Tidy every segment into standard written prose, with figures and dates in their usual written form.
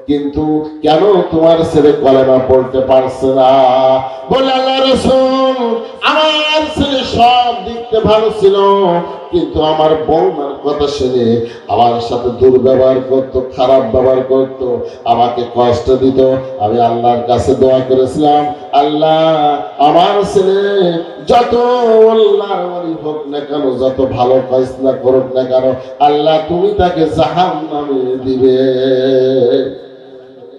কিন্তু কেন তোমার ছেলে কলেমা পড়তে পারছে না? বলে আল্লাহ রাসূল, আমার ছেলে সব দিকতে ভালো ছিল, কিন্তু আমার বৌমার কথা শুনে আমার সাথে দুর্ব্যবহার করতো, খারাপ ব্যবহার করতো, আমাকে কষ্ট দিত। আমি আল্লাহর কাছে দোয়া করেছিলাম, আল্লাহ আমার ছেলে যত আল্লাহর ওলি হোক না কেন, যত ভালো ফয়সালা করুক না কেন, আল্লাহ তুমি তাকে জাহান্নামে দিবে।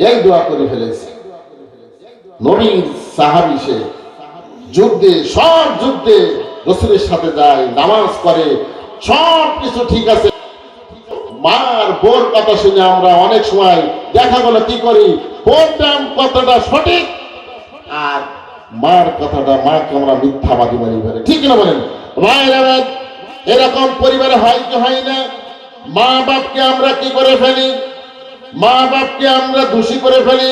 এই দোয়া করে ফেলেছি। নবীর সাহাবী, সে যুদ্ধে, সব যুদ্ধে রাসূলের সাথে যায়, নামাজ করে, সব কিছু ঠিক আছে। মার বোর কথা শুনে আমরা অনেক সময় দেখা গেল কি করি, বোরটা কথাটা সঠিক আর মার কথাটা, মাকে আমরা মিথ্যাবাদী মানি ফেলে। ঠিক না বলেন ভাইরা? এরকম পরিবারে হয় কি হয় না? মা বাপকে আমরা কি করে ফেলি? মা বাপকে আমরা দোষী করে ফেলি,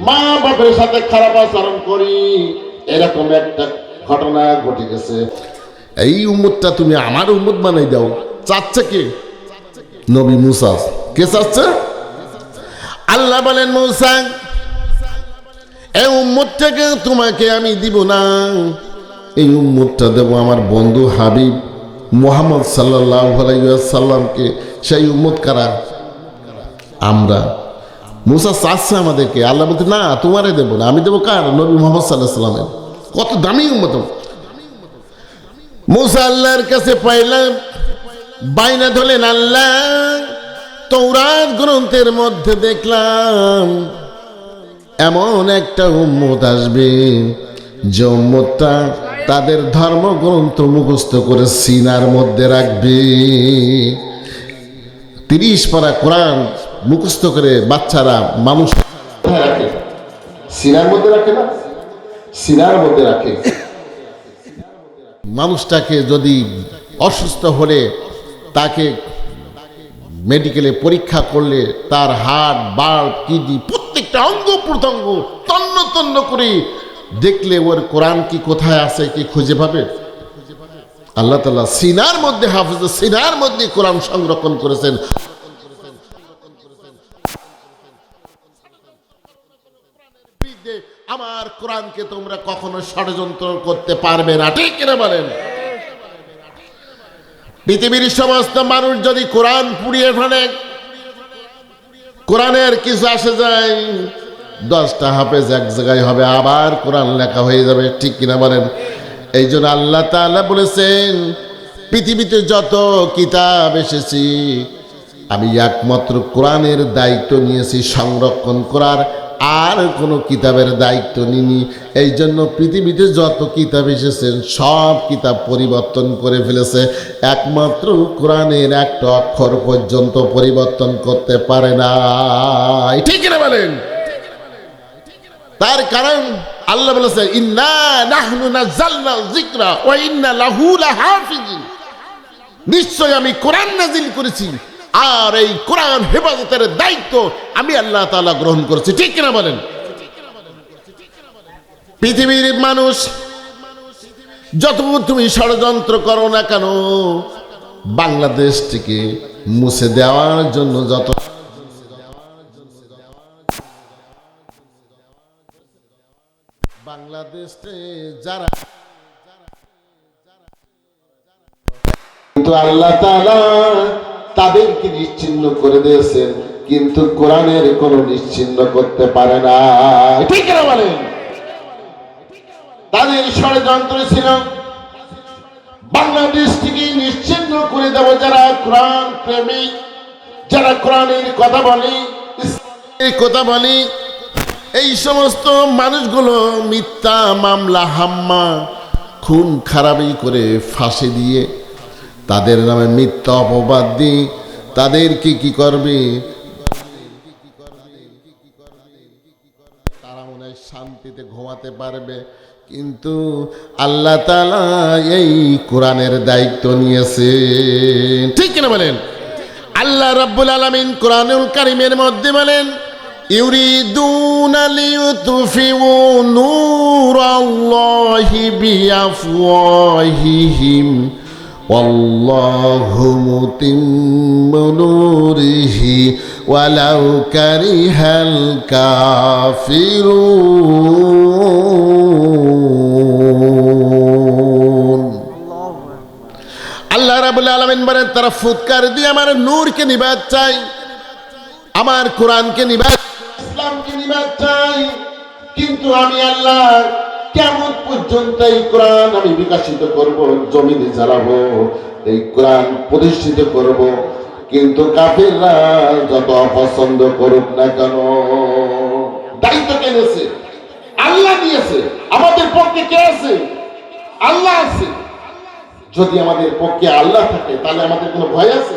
মা বাপের সাথে খারাপ আচরণ করি। এরকম একটা ঘটনা ঘটে গেছে। এই উম্মতটা তুমি আমার উম্মত বানাই দাও চাচ্ছে কে? নবী মুসা। কে চাচ্ছে? আল্লাহ বলেন, মুসা এই উম্মতটাকে তোমাকে আমি দিব না, এই উম্মতটা দেব আমার বন্ধু হাবিব মুহাম্মদ সাল্লাল্লাহু আলাইহি ওয়াসাল্লামকে। সেই উম্মত কারা? আমরা। মুসা চাচ্ছে আমাদেরকে, আল্লাহ বলতে না তোমারে দেবো না, আমি দেবো কার? নবী মুহাম্মদ সাল্লাল্লাহু আলাইহি ওয়াসাল্লামের। কত দামি উম্মত! মুসা আল্লাহর কাছে পাইলাম, বাইনা ধরলেন, আল্লাহ তৌরাত গ্রন্থের মধ্যে দেখলাম এমন একটা উম্মত আসবে যে উম্মতটা তাদের ধর্মগ্রন্থ মুখস্থ করে সিনার মধ্যে রাখবে। 30 পারা কোরআন মুখস্থ করে বাচ্চারা মানুষ রাখে, সিনার মধ্যে রাখে না, সিনার মধ্যে রাখে। মানুষটাকে যদি অসুস্থ হলে তাকে মেডিকেলে পরীক্ষা করলে তার হার্ট, বাল্ব, কিডনি প্রত্যেকটা অঙ্গ প্রত্যঙ্গ তন্ন তন্ন করে দেখলে ওর কোরআন কি কোথায় আছে কি খুঁজে পাবে? আল্লাহ তাআলা সিনার মধ্যে, হাফেজ সিনার মধ্যে কোরআন সংরক্ষণ করেছেন। আমার কোরআনকে তোমরা কখনো ষড়যন্ত্র করতে পারবে না। ঠিক কিনা বলেন? পৃথিবীর সমস্ত মানুষ যদি কোরআন পুড়িয়ে ফেলে, কোরআনের কিছু আসে যায়, 10টা হাফেজ এক জায়গায় হবে, আবার কোরআন লেখা হয়ে যাবে। ঠিক কিনা বলেন? এই জন্য আল্লাহ তাআলা বলেছেন, পৃথিবীতে যত কিতাব এসেছি আমি একমাত্র কোরআনের দায়িত্ব নিয়েছি সংরক্ষণ করার, আর কোনো কিতাবের দায়িত্ব নিনি। এই জন্য পৃথিবীতে যত কিতাব এসেছেন সব কিতাব পরিবর্তন করে ফেলেছে, একমাত্র কোরআনের একটা অক্ষর পর্যন্ত পরিবর্তন করতে পারে না। ঠিক না বলেন? তার কারণ আল্লাহ বলেছে, ইন্না নাহনু নাযালনা যিকরা ওয়া ইন্না লাহু লাহাফিজুন, নিশ্চয় আমি কোরআন নাজিল করেছি আর এই কোরআন হেফাজতের দায়িত্ব আমি আল্লাহ তাআলা গ্রহণ করেছি। ঠিক কিনা বলেন? পৃথিবীর মানুষ যত তুমি ষড়যন্ত্র করো না কেন, বাংলাদেশ থেকে মুছে দেওয়ার জন্য যত বাংলাদেশে যারা, কিন্তু আল্লাহ তাআলা তাদেরকে নিশ্চিহ্ন করে দিয়েছেন, কিন্তু কোরআনের কোনো নিশ্চিহ্ন করতে পারে না। ঠিক না বলেন? তাদের ষড়যন্ত্র ছিল বাংলাদেশ থেকে নিশ্চিহ্ন করে দেব যারা কোরআন প্রেমিক, যারা কোরআনের কথা বলে, ইসলামের কথা বলে, এই সমস্ত মানুষগুলো মিথ্যা মামলা, হাম্মা, খুন খারাপি করে ফাঁসি দিয়ে তাদের নামে মিথ্যা অপবাদ দিয়ে তাদেরকে কি করবে? তারা মনে হয় শান্তিতে ঘুমাতে পারবে, কিন্তু আল্লাহ তাআলা এই কোরআনের দায়িত্ব নিয়েছে। ঠিক কিনা বলেন? আল্লাহ রাব্বুল আলামিন কোরআনুল কারীমের মধ্যে বলেন, ইউরিদুনা লিইউতফিউ নূরাল্লাহি বিআফওয়াহিহিম ওয়াল্লাহু মুতিম্মু নূরিহি ওয়ালাউ কারিহাল কাফিরুন। আল্লাহ রাব্বুল আলামিন বলেন তারা ফুৎকার দিয়ে আমার নূরকে নিভাতে চাই, আমার কোরআনকে নিভাতে, ইসলামকে নিভাতে চাই, কিন্তু আমি আল্লাহ কিয়ামত পর্যন্ত এই কোরআন আমি বিকশিত করব, জমিনে জ্বালাবো, এই কোরআন প্রতিষ্ঠিত করব। কিন্তু কাফিররা যত অপছন্দ করুক না কেন, দায়িত্ব কে নিয়েছে? আল্লাহ নিয়েছে। আমাদের পক্ষে কে আছে? আল্লাহ আছে। যদি আমাদের পক্ষে আল্লাহ থাকে তাহলে আমাদের কোনো ভয় আছে?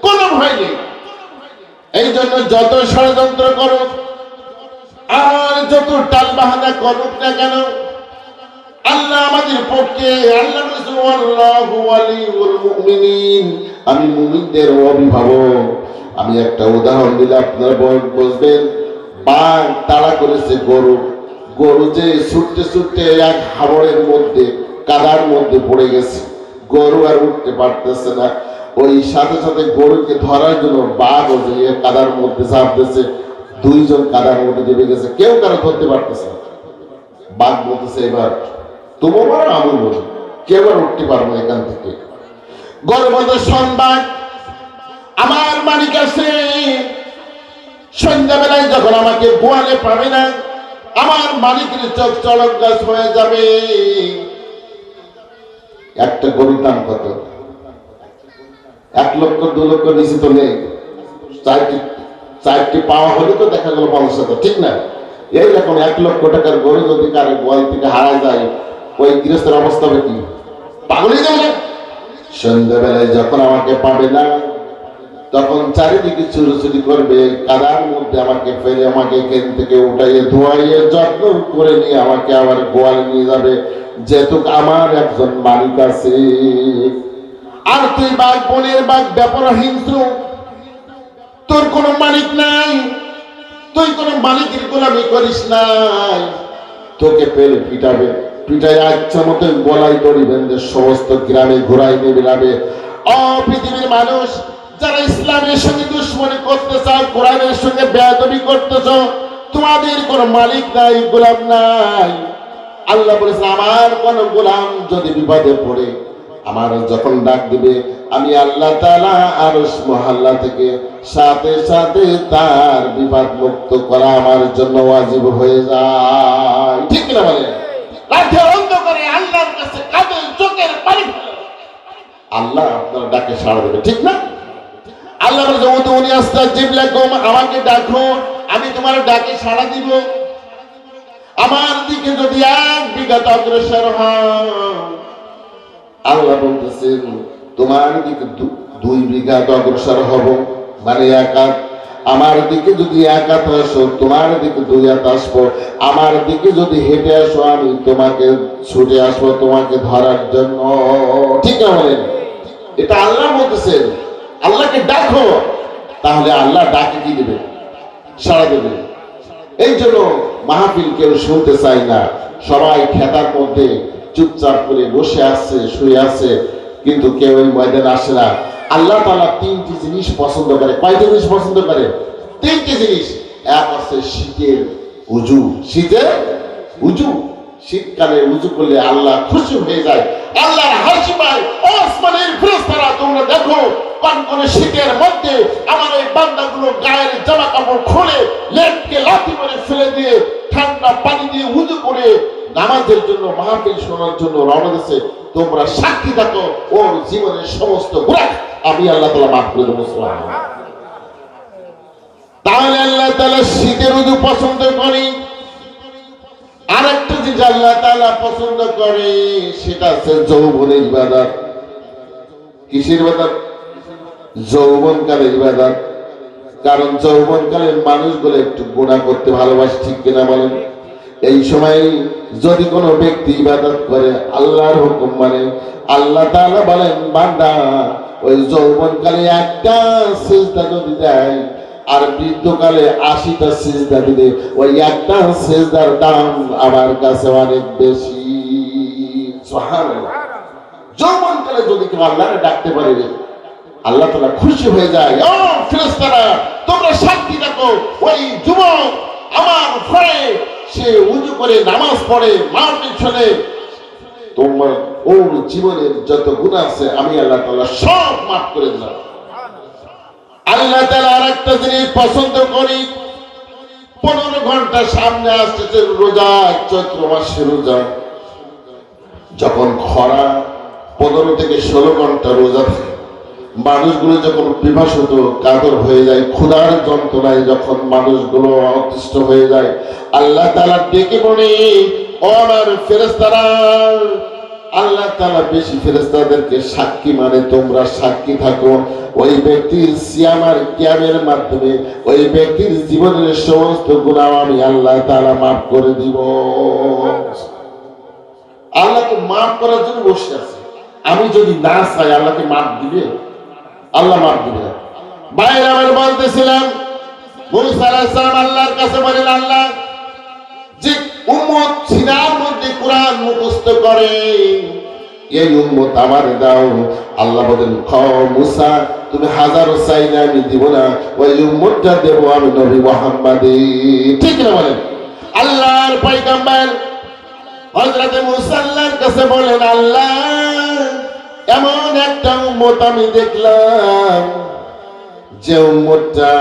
কোনো ভয় নেই। এই জন্য যত ষড়যন্ত্র করুক আর যত টালবাহানা করুক না কেন, আল্লাহ আমাদের পক্ষে। আল্লাহ আল্লাহু ওয়ালিউল মুমিনিন, আমি মুমিনদের অভিভাবক। আমি একটা উদাহরণ দিলে আপনারা বুঝবেন। বাঘ তাড়া করেছে গরু, গরু যে ছুটতে ছুটতে এক হাবড়ের মধ্যে, কাদার মধ্যে পড়ে গেছে, গরু আর উঠতে পারতেছে না। ওই সাথে সাথে গরুকে ধরার জন্য বাঘ ওই কাদার মধ্যে ঝাঁপ দিয়েছে। দুইজন কাদার মধ্যে ডুবে গেছে, কেউ কারো ধরতে পারতেছে না। বাঘ বলতেছে এবার তুমি বলো আমি বলি, কেউ আর উঠতে পারবো এখান থেকে। গরু বলতে শোন বাঘ, আমার মালিক আছে, সন্ধ্যাবেলায় যখন আমাকে গোয়ালে পাবে না, আমার মালিকের চোখ চড়ক গাছ হয়ে যাবে। একটা গরুর দাম কত? 1 লক্ষ 2 লক্ষ নিচে তো নেই। চারটি পাওয়া হলে তো দেখা গেল 50,000, ঠিক না? এইরকম 1 লক্ষ টাকার গরু যদি কারো গোয়াল থেকে হারা যায়, ওই গৃহস্থের অবস্থা হবে কি? পাগলই যাবে। সন্ধ্যাবেলায় যখন আমাকে পাবে না, তখন চারিদিকে চুরোচুরি করবে, কাদার মধ্যে আমাকে ফেলে আমাকে এখান থেকে উঠাইয়ে ধোয়াইয়ে যত্ন করে নিয়ে আমাকে আবার গোয়ালে নিয়ে যাবে, যেহেতু আমার একজন মালিক আছে। আর তুই বাঘ, বনের বাঘ, ব্যাপার হিংস্র, তোর কোনো মালিক নাই, তুই কোনো মালিকের গোলামি করিস নাই। তোকে পেলে পিটাবে, পিটাই আচ্ছা মতো গলায় দড়ি বেঁধে সমস্ত গ্রামে ঘুরাই নিয়ে বেড়াবে। পৃথিবীর মানুষ যারা ইসলামের সঙ্গে দুশ্মনী করতে চাও, কোরআনের সঙ্গে বেয়াদবি করতেছ, তোমাদের কোনো মালিক নাই, গোলাম নাই। আল্লাহ বলেছে আমার কোন গোলাম যদি বিপদে পড়ে আমার যখন ডাক দিবে, আমি আল্লাহ তাআলা আরশ মহল্লা থেকে সাথে সাথে তার বিপদ মুক্ত করা আমার জন্য ওয়াজিব হয়ে যায়। ঠিক না বলে? রাতে অন্ধকারে আল্লাহর কাছে কাঁদে, চোখের পানি ফেলে, আল্লাহ আপনার ডাকে সাড়া দেবে, ঠিক না? আল্লাহ বলেছে উদউনি আস্তাজিব লাকুম, আমাকে ডাকো, আমি তোমার ডাকে সাড়া দিব। আমার দিকে যদি 1 বিঘা অগ্রসর হও, আল্লাহ বলতেছেন তোমার দিকে 2 বিঘা অগ্রসর হব, মানে 1 হাত। আমার দিকে যদি 1 হাত আসো, তোমার দিকে 2 হাত আসবো। আমার দিকে যদি হেঁটে আসো, আমি তোমাকে ছুটে আসবো তোমাকে ধরার জন্য। ঠিক না বলেন? এটা আল্লাহ বলতেছেন। আল্লাহকে ডাকো, তাহলে আল্লাহ ডাকে কি দেবে? সাড়া দেবে। এই জন্য মাহফিল কেউ শুনতে চাই না, সবাই খেতার মধ্যে চুপচাপ করে বসে আছে, শুয়ে আছে, কিন্তু কেউ ওই ময়দানে আসে না। আল্লাহ তাআলা 3টি জিনিস পছন্দ করে। কয়টি জিনিস পছন্দ করে? 3টি জিনিস। এক হচ্ছে শীতের উজু, শীতের উজু। শীতকালে উজু করলে আল্লাহ খুশি হয়ে যায়, আল্লাহর হাসি পায়। আসমানের ফেরেশতারা তোমরা দেখো, কনকনে শীতের মধ্যে আমার এই বান্দাগুলো গায়ের জামা কাপড় খুলে লেপকে লাথি মেরে ফেলে দিয়ে ঠান্ডা পানি দিয়ে উজু করে নামাজের জন্য, মাহফিল শোনার জন্য রওনা দিয়েছে। তোমরা সাক্ষী থাকো, ওর জীবনের সমস্ত গুনাহ আমি আল্লাহ তাআলা মাফ করে দেব। সুবহানাল্লাহ। তাহলে আল্লাহ তাআলা শীতের উজু পছন্দ করে। আরেকটা জিনিস আল্লাহ তাআলা পছন্দ করে, সেটা হচ্ছে যৌবনের ইবাদত। কিসের ইবাদত? যৌবনকালের ইবাদত। কারণ যৌবনকালে মানুষগুলো একটু গুনাহ করতে ভালোবাসে, ঠিক কিনা বলেন? এই সময় যদি কোনো ব্যক্তি ইবাদত করে, আল্লাহর হুকুম মানে, আল্লাহ তাআলা বলেন বান্দা ওই যৌবনকালে একটা সিজদা যদি দেয়, আর বৃদ্ধকালে 80টা সিজদা দিলে ওই একটা সিজদার দাম আমার কাছে অনেক বেশি। সুবহানাল্লাহ। যৌবনকালে যদি কেউ আল্লাহকে ডাকতে পারে, আল্লাহ তাআলা খুশি হয়ে যায়, ও ফেরেশতারা তোমরা সাক্ষী থাকো, ওই যুবক আমার ঘরে সে উযু করে নামাজ পড়ে মার পিছনে, তোমার ওর জীবনের যত গুনাহ আছে আমি আল্লাহ তাআলা সব মাফ করে দিলাম। আল্লাহ তাআলা আরেকটা জিনিস পছন্দ করি, 15 ঘন্টা সামনে আসতেছে রোজা, চৈত্র মাসের রোজা, যখন খরা 15 থেকে 16 ঘন্টা রোজা থাকে, মানুষগুলো যখন পিপাসিত কাতর হয়ে যায়, ক্ষুধার যন্ত্রণায় যখন মানুষগুলো অতিষ্ঠ হয়ে যায়, আল্লাহ তাআলা ডেকে বলে, ও আমার ফেরেশতারা, আল্লাহ তাআলা বেশি ফেরেশতাদেরকে সাক্ষী মানে তোমরা সাক্ষী থাকো, ওই ব্যক্তির সিয়াম আর কিয়ামের মাধ্যমে ওই ব্যক্তির জীবনের সমস্ত গুনাহ আমি আল্লাহ তাআলা মাফ করে দিব। আল্লাহ তো মাফ করার জন্য বসে আছে, আমি যদি না চাই আল্লাহকে মাফ দিবে? আল্লাহ মাফ দিবে না। বাইরে আমি বলতেছিলাম, মুসা আলাইহিস সালাম আল্লাহর কাছে বলেন, আল্লাহ যে উম্মত সিনার মধ্যে কোরআন মুখস্থ করে এই উম্মত আমার দাও। আল্লাহ বলেন, মুসা তুমি হাজারো চাইলে আমি দিব না, ওই উম্মতটা দেব আমি নবী মুহাম্মদে। ঠিক না বলেন? আল্লাহর পয়গম্বর হযরত মুসা আল্লাহর কাছে বলেন, আল্লাহ এমন একটা উম্মত আমি দেখলাম যে উম্মতটা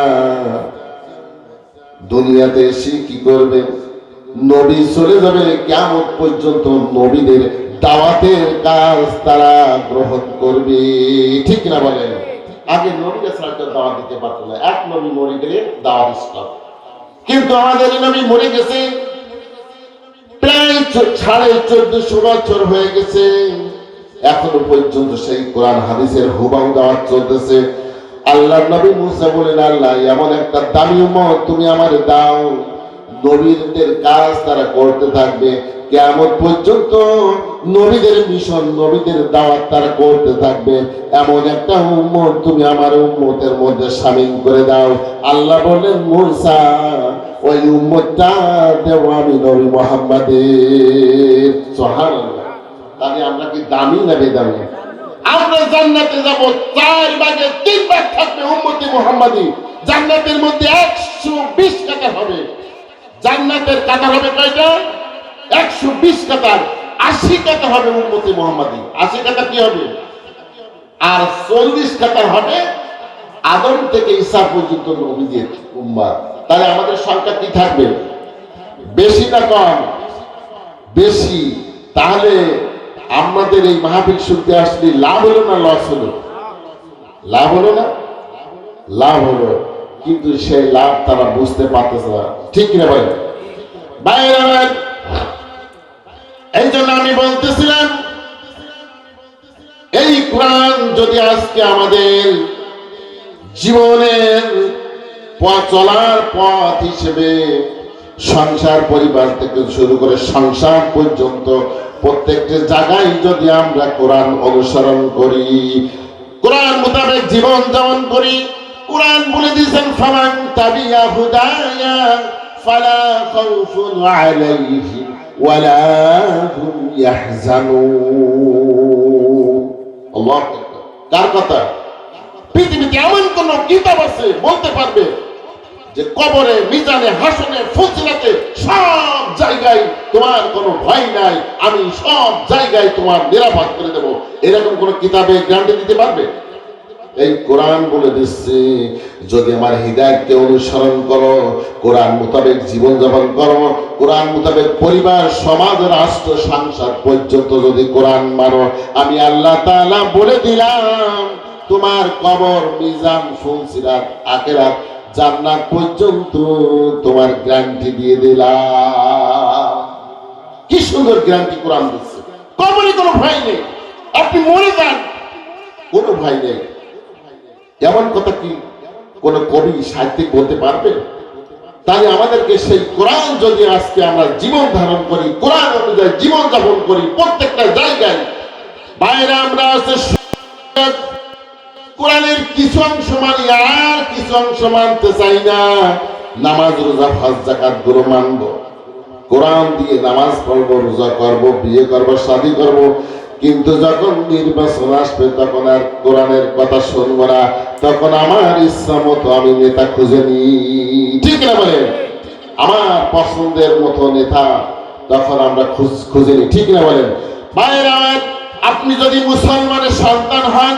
দুনিয়াতে এসে কি করবে, নবী চলে যাবে কিয়ামত পর্যন্ত নবীদের দাওয়াতের কাজ তারা গ্রহণ করবে। ঠিক না বলেন? আগে নবীকে ছাড়া দাওয়াত দিতে পারতো না, এক নবী মরে গেলে দাওয়াত ইসলাম। কিন্তু আমাদের নবী মরে গেছে, প্রায় 1450 বছর হয়ে গেছে, এখনো পর্যন্ত সেই কোরআন হাদিসের হুবহু দাওয়াত চলতেছে। আল্লাহ নবী মুসা বলেন, আল্লাহ এমন একটা দামি উম্মত তুমি আমারে দাও, নবীদের কাজ তারা করতে থাকবে কিয়ামত পর্যন্ত, নবীদের মিশন নবীদের দাওয়াত তারা করতে থাকবে, এমন একটা উম্মত তুমি আমার উম্মতের মধ্যে শামিল করে দাও। আল্লাহ বলেন, মুসা ওই উম্মতটা দেব আমি নবী মুহাম্মদের। সুবহানাল্লাহ। তাহলে আমরা কি দামি না বেদামি? আমরা জান্নাতে যাব, 4 ভাগে 3 ভাগ থাকবে উম্মতি মুহাম্মাদি। জান্নাতের মধ্যে 120 কাতার হবে। জান্নাতের কাতার হবে কয়টা? 120 কাতার। 80 কাতার হবে উম্মতি মুহাম্মাদি। 80 কাতার কি হবে? আর 40 কাতার হবে আদম থেকে ঈসা পর্যন্ত নবীদের উম্মত। তাহলে আমাদের সংখ্যা কি থাকবে? বেশি না কম? বেশি। তাহলে আমাদের এই মাহফিল শুনতে আসলে লাভ হলো না লস হলো? লাভ হলো না? লাভ হলো, কিন্তু সেই লাভ তারা বুঝতে পারতেছে না। ঠিক কিনা বলেন? বাইরে এই জন্য আমি বলতেছিলাম, এই কোরআন যদি আজকে আমাদের জীবনের চলার পথ হিসেবে সংসার পরিবার থেকে শুরু করে সংসার পর্যন্ত প্রত্যেকটা জায়গায় যদি আমরা কোরআন অনুসরণ করি, কোরআন মোতাবেক জীবন যাপন করি, কোরআন বলে দিয়েছেন, ফামান তাবিয়া হুদায়া ফালা খাউফুন আলাইহিম ওয়ালা হুম ইয়াহজানুন। আল্লাহু আকবার। কার কথা? পৃথিবীতে এমন কোন কিতাব আছে বলতে পারবে যে কবরে, মিজানে, হাসনে, ফুলসিরাতে সব জায়গায় তোমার কোনো ভয় নাই, আমি সব জায়গায় তোমার নিরাপদ করে দেব, এরকম কোন কিতাবে গ্যারান্টি দিতে পারবে? এই কোরআন বলে দিচ্ছে, যদি আমার হিদায়াতকে অনুসরণ করো, কোরআন মোতাবেক জীবনযাপন করো, কোরআন মোতাবেক পরিবার, সমাজ, রাষ্ট্র, সংসার পর্যন্ত যদি কোরআন মানো, আমি আল্লাহ তাআলা বলে দিলাম তোমার কবর, মিজান, ফুলসিরাত, আখিরাত, জান্নাত পর্যন্ত তোমার গ্যারান্টি দিয়ে দিলাম। কি সুন্দর গ্যারান্টি কোরআন দিচ্ছে। কবরে কোনো ভয় নেই, আপনি মরে যান কোনো ভয় নেই। এমন কথা কি কোন কবি সাহিত্যিক বলতে পারবে? তাহলে আমাদেরকে সেই কোরআন যদি আজকে আমরা জীবন ধারণ করি, কোরআন অনুযায়ী জীবন যাপন করি, প্রত্যেকটা জায়গায় বাইরে আমরা আছে কোরআনের কিছু অংশ মানি, আর কিছু অংশ মানতে চাই না। নামাজ, রোজা, হজ, যাকাত গুলো মানবো, কোরআন দিয়ে নামাজ পড়বো, রোজা করবো, বিয়ে করবো, শাদী করবো, কিন্তু যখন নির্বাচন আসবে তখন আর কোরআনের কথা শুনবো না, তখন আমার ইচ্ছা মতো আমি নেতা খুঁজে নিই, ঠিক না বলেন? আমার পছন্দের মতো নেতা তখন আমরা খুঁজে নিই, ঠিক না বলেন? ভাইয়েরা আমার, আপনি যদি মুসলমানের সন্তান হন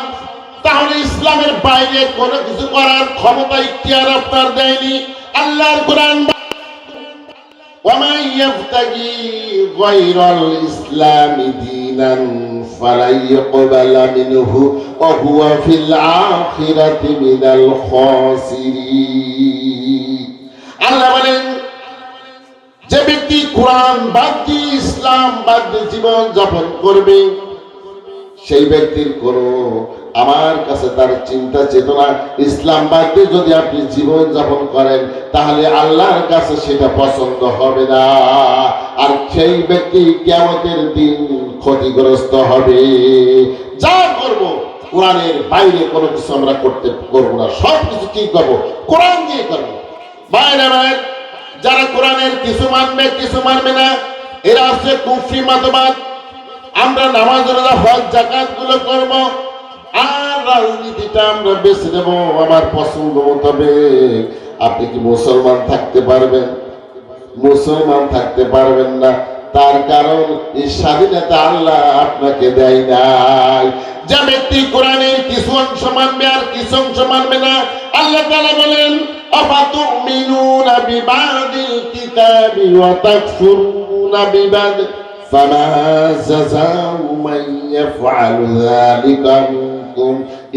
তাহলে ইসলামের বাইরে কোনো কিছু করার ক্ষমতা ইখতিয়ার আপনার দেয়নি। আল্লাহর কোরআন وَمَن يَبْتَغِي غَيْرَ الْإِسْلَامِ دِينًا فَلَن يُقْبَلَ مِنْهُ وَهُوَ فِي الْآخِرَةِ مِنَ الْخَاسِرِينَ। আল্লাহ বলেন, যে ব্যক্তি কোরআন বাদ দিয়ে ইসলাম বাদ দিয়ে জীবন যাপন করবে, সেই ব্যক্তির কোনো আমার কাছে তার চিন্তা চেতনা ইসলাম বাদ দিয়ে যদি আপনি জীবন যাপন করেন তাহলে আল্লাহর কাছে সেটা পছন্দ হবে না, আর সেই ব্যক্তি কিয়ামতের দিন ক্ষতিগ্রস্ত হবে। যা করব কোরআনের বাইরে কোনো কিছু আমরা করব না, সব কিছু কি করব? কোরআন দিয়ে করব। বাইরে বাইরে যারা কোরআনের কিছু মানবে কিছু মানবে না, এরা হচ্ছে কুফরি মতবাদ। আমরা নামাজ রোজা হজ যাকাত গুলো করব, আর রাজনীতিটা আমরা বেছে নেব আমার পছন্দ মোতাবেক। আপনি কি মুসলমান থাকতে পারবেন? মুসলমান থাকতে পারবেন না, তার কারণ এই স্বাধীনতা আল্লাহ আপনাকে দেয় নাই। যে ব্যক্তি কোরআনের কিছু অংশ মানবে আর কিছু অংশ মানবে না, আল্লাহ তাআলা বলেন, আফাতুমিনুনা বিবাদিল কিতাবি ওয়া তাকফুরুনা বিবাদ فما جزاء من يفعل ذلك منكم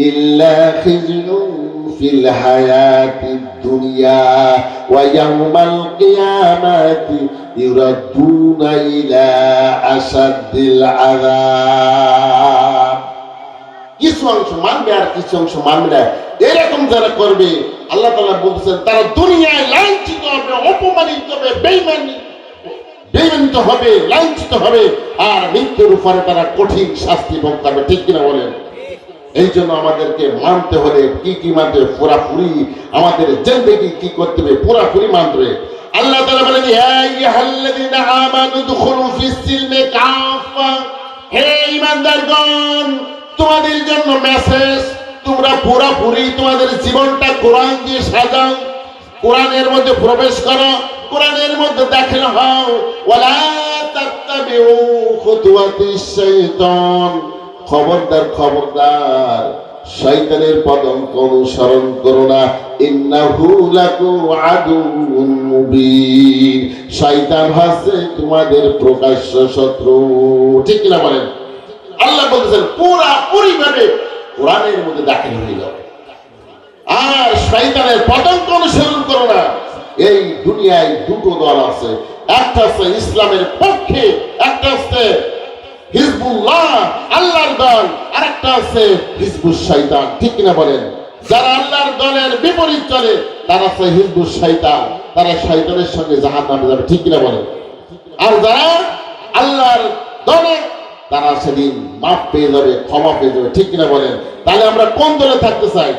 إلا خزي في الحياة الدنيا ويوم القيامة يردون إلى أشد العذاب। কিছু অংশ মানবে আর কিছু অংশ মানবে না, এরকম যারা করবে আল্লাহ তাআলা বলছেন তারা দুনিয়ায় লাঞ্ছিত হবে, অপমানিত হবে, বেইমানিত হবে, লাঞ্ছিত হবে, আর মৃত্যুর উপরে তারা কঠিন শাস্তি ভোগ করবে, ঠিক কিনা বলেন? এই জন্য আমাদেরকে মানতে হলে কি কি মানতে হবে? পুরাপুরি আমাদের জিন্দেগি কি করতে হবে? পুরাপুরি মানতে হবে। আল্লাহ তাআলা বলেন, ইয়া আইয়ুহাল্লাযীনা আমানু দুখুলু ফিস সিলমি কাফা, হে ঈমানদারগণ, তোমাদের জন্য মেসেজ, তোমরা পুরাপুরি তোমাদের জীবনটা কোরআন দিয়ে সাজাও, কোরআনের মধ্যে প্রবেশ করো, কোরআনের মধ্যে দাখিল হও। ওয়ালা তাত্তাবিউ খুতুওয়াতিশ শাইতান, খবরদার খবরদার শয়তানের পদঙ্ক অনুসরণ করো না। ইন্নাহু লাকুম আদুউন মুবিন, শয়তান হচ্ছে তোমাদের প্রকাশ্য শত্রু, ঠিক না বলেন? আল্লাহ বলতেছেন পুরাপুরি ভাবে কোরআনের মধ্যে দাখিল হয়ে যাও, আর শয়তানের পদঙ্ক অনুসরণ করো না। এই দুনিয়ায় দুটো দল আছে, একটা হচ্ছে ইসলামের পক্ষে, একটা হচ্ছে হিজবুল্লাহ আল্লাহর দল, আর একটা হচ্ছে হিজবুশ শয়তান, ঠিক কিনা বলেন? যারা আল্লাহর দলের বিপরীত চলে তারা হচ্ছে হিজবুশ শয়তান, তারা শয়তানের সঙ্গে জাহান্নামে যাবে, ঠিক কিনা বলেন? আর যারা আল্লাহর দলে তারা সেদিন মাফ পেয়ে যাবে, ক্ষমা পেয়ে যাবে, ঠিক কিনা বলেন? তাহলে আমরা কোন দলে থাকতে চাই?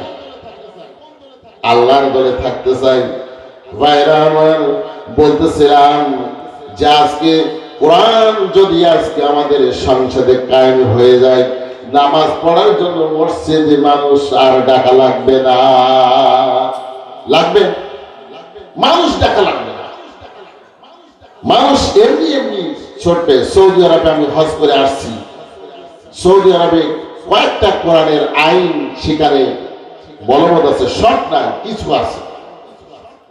আল্লাহর দলে থাকতে চাই। ভাইরা আমার, বলতেছিলাম যে আজকে কোরআন যদি আজকে আমাদের সংসদে কায়েম হয়ে যায়, নামাজ পড়ার জন্য মসজিদে মানুষ আর ডাকা লাগবে না। লাগবে? মানুষ ডাকা লাগবে না, মানুষ এমনি এমনি ছুটবে। সৌদি আরবে আমি হজ করে আসছি, সৌদি আরবে কয়েকটা কোরআনের আইন সেখানে বলবৎ আছে, সব নাই, কিছু আছে,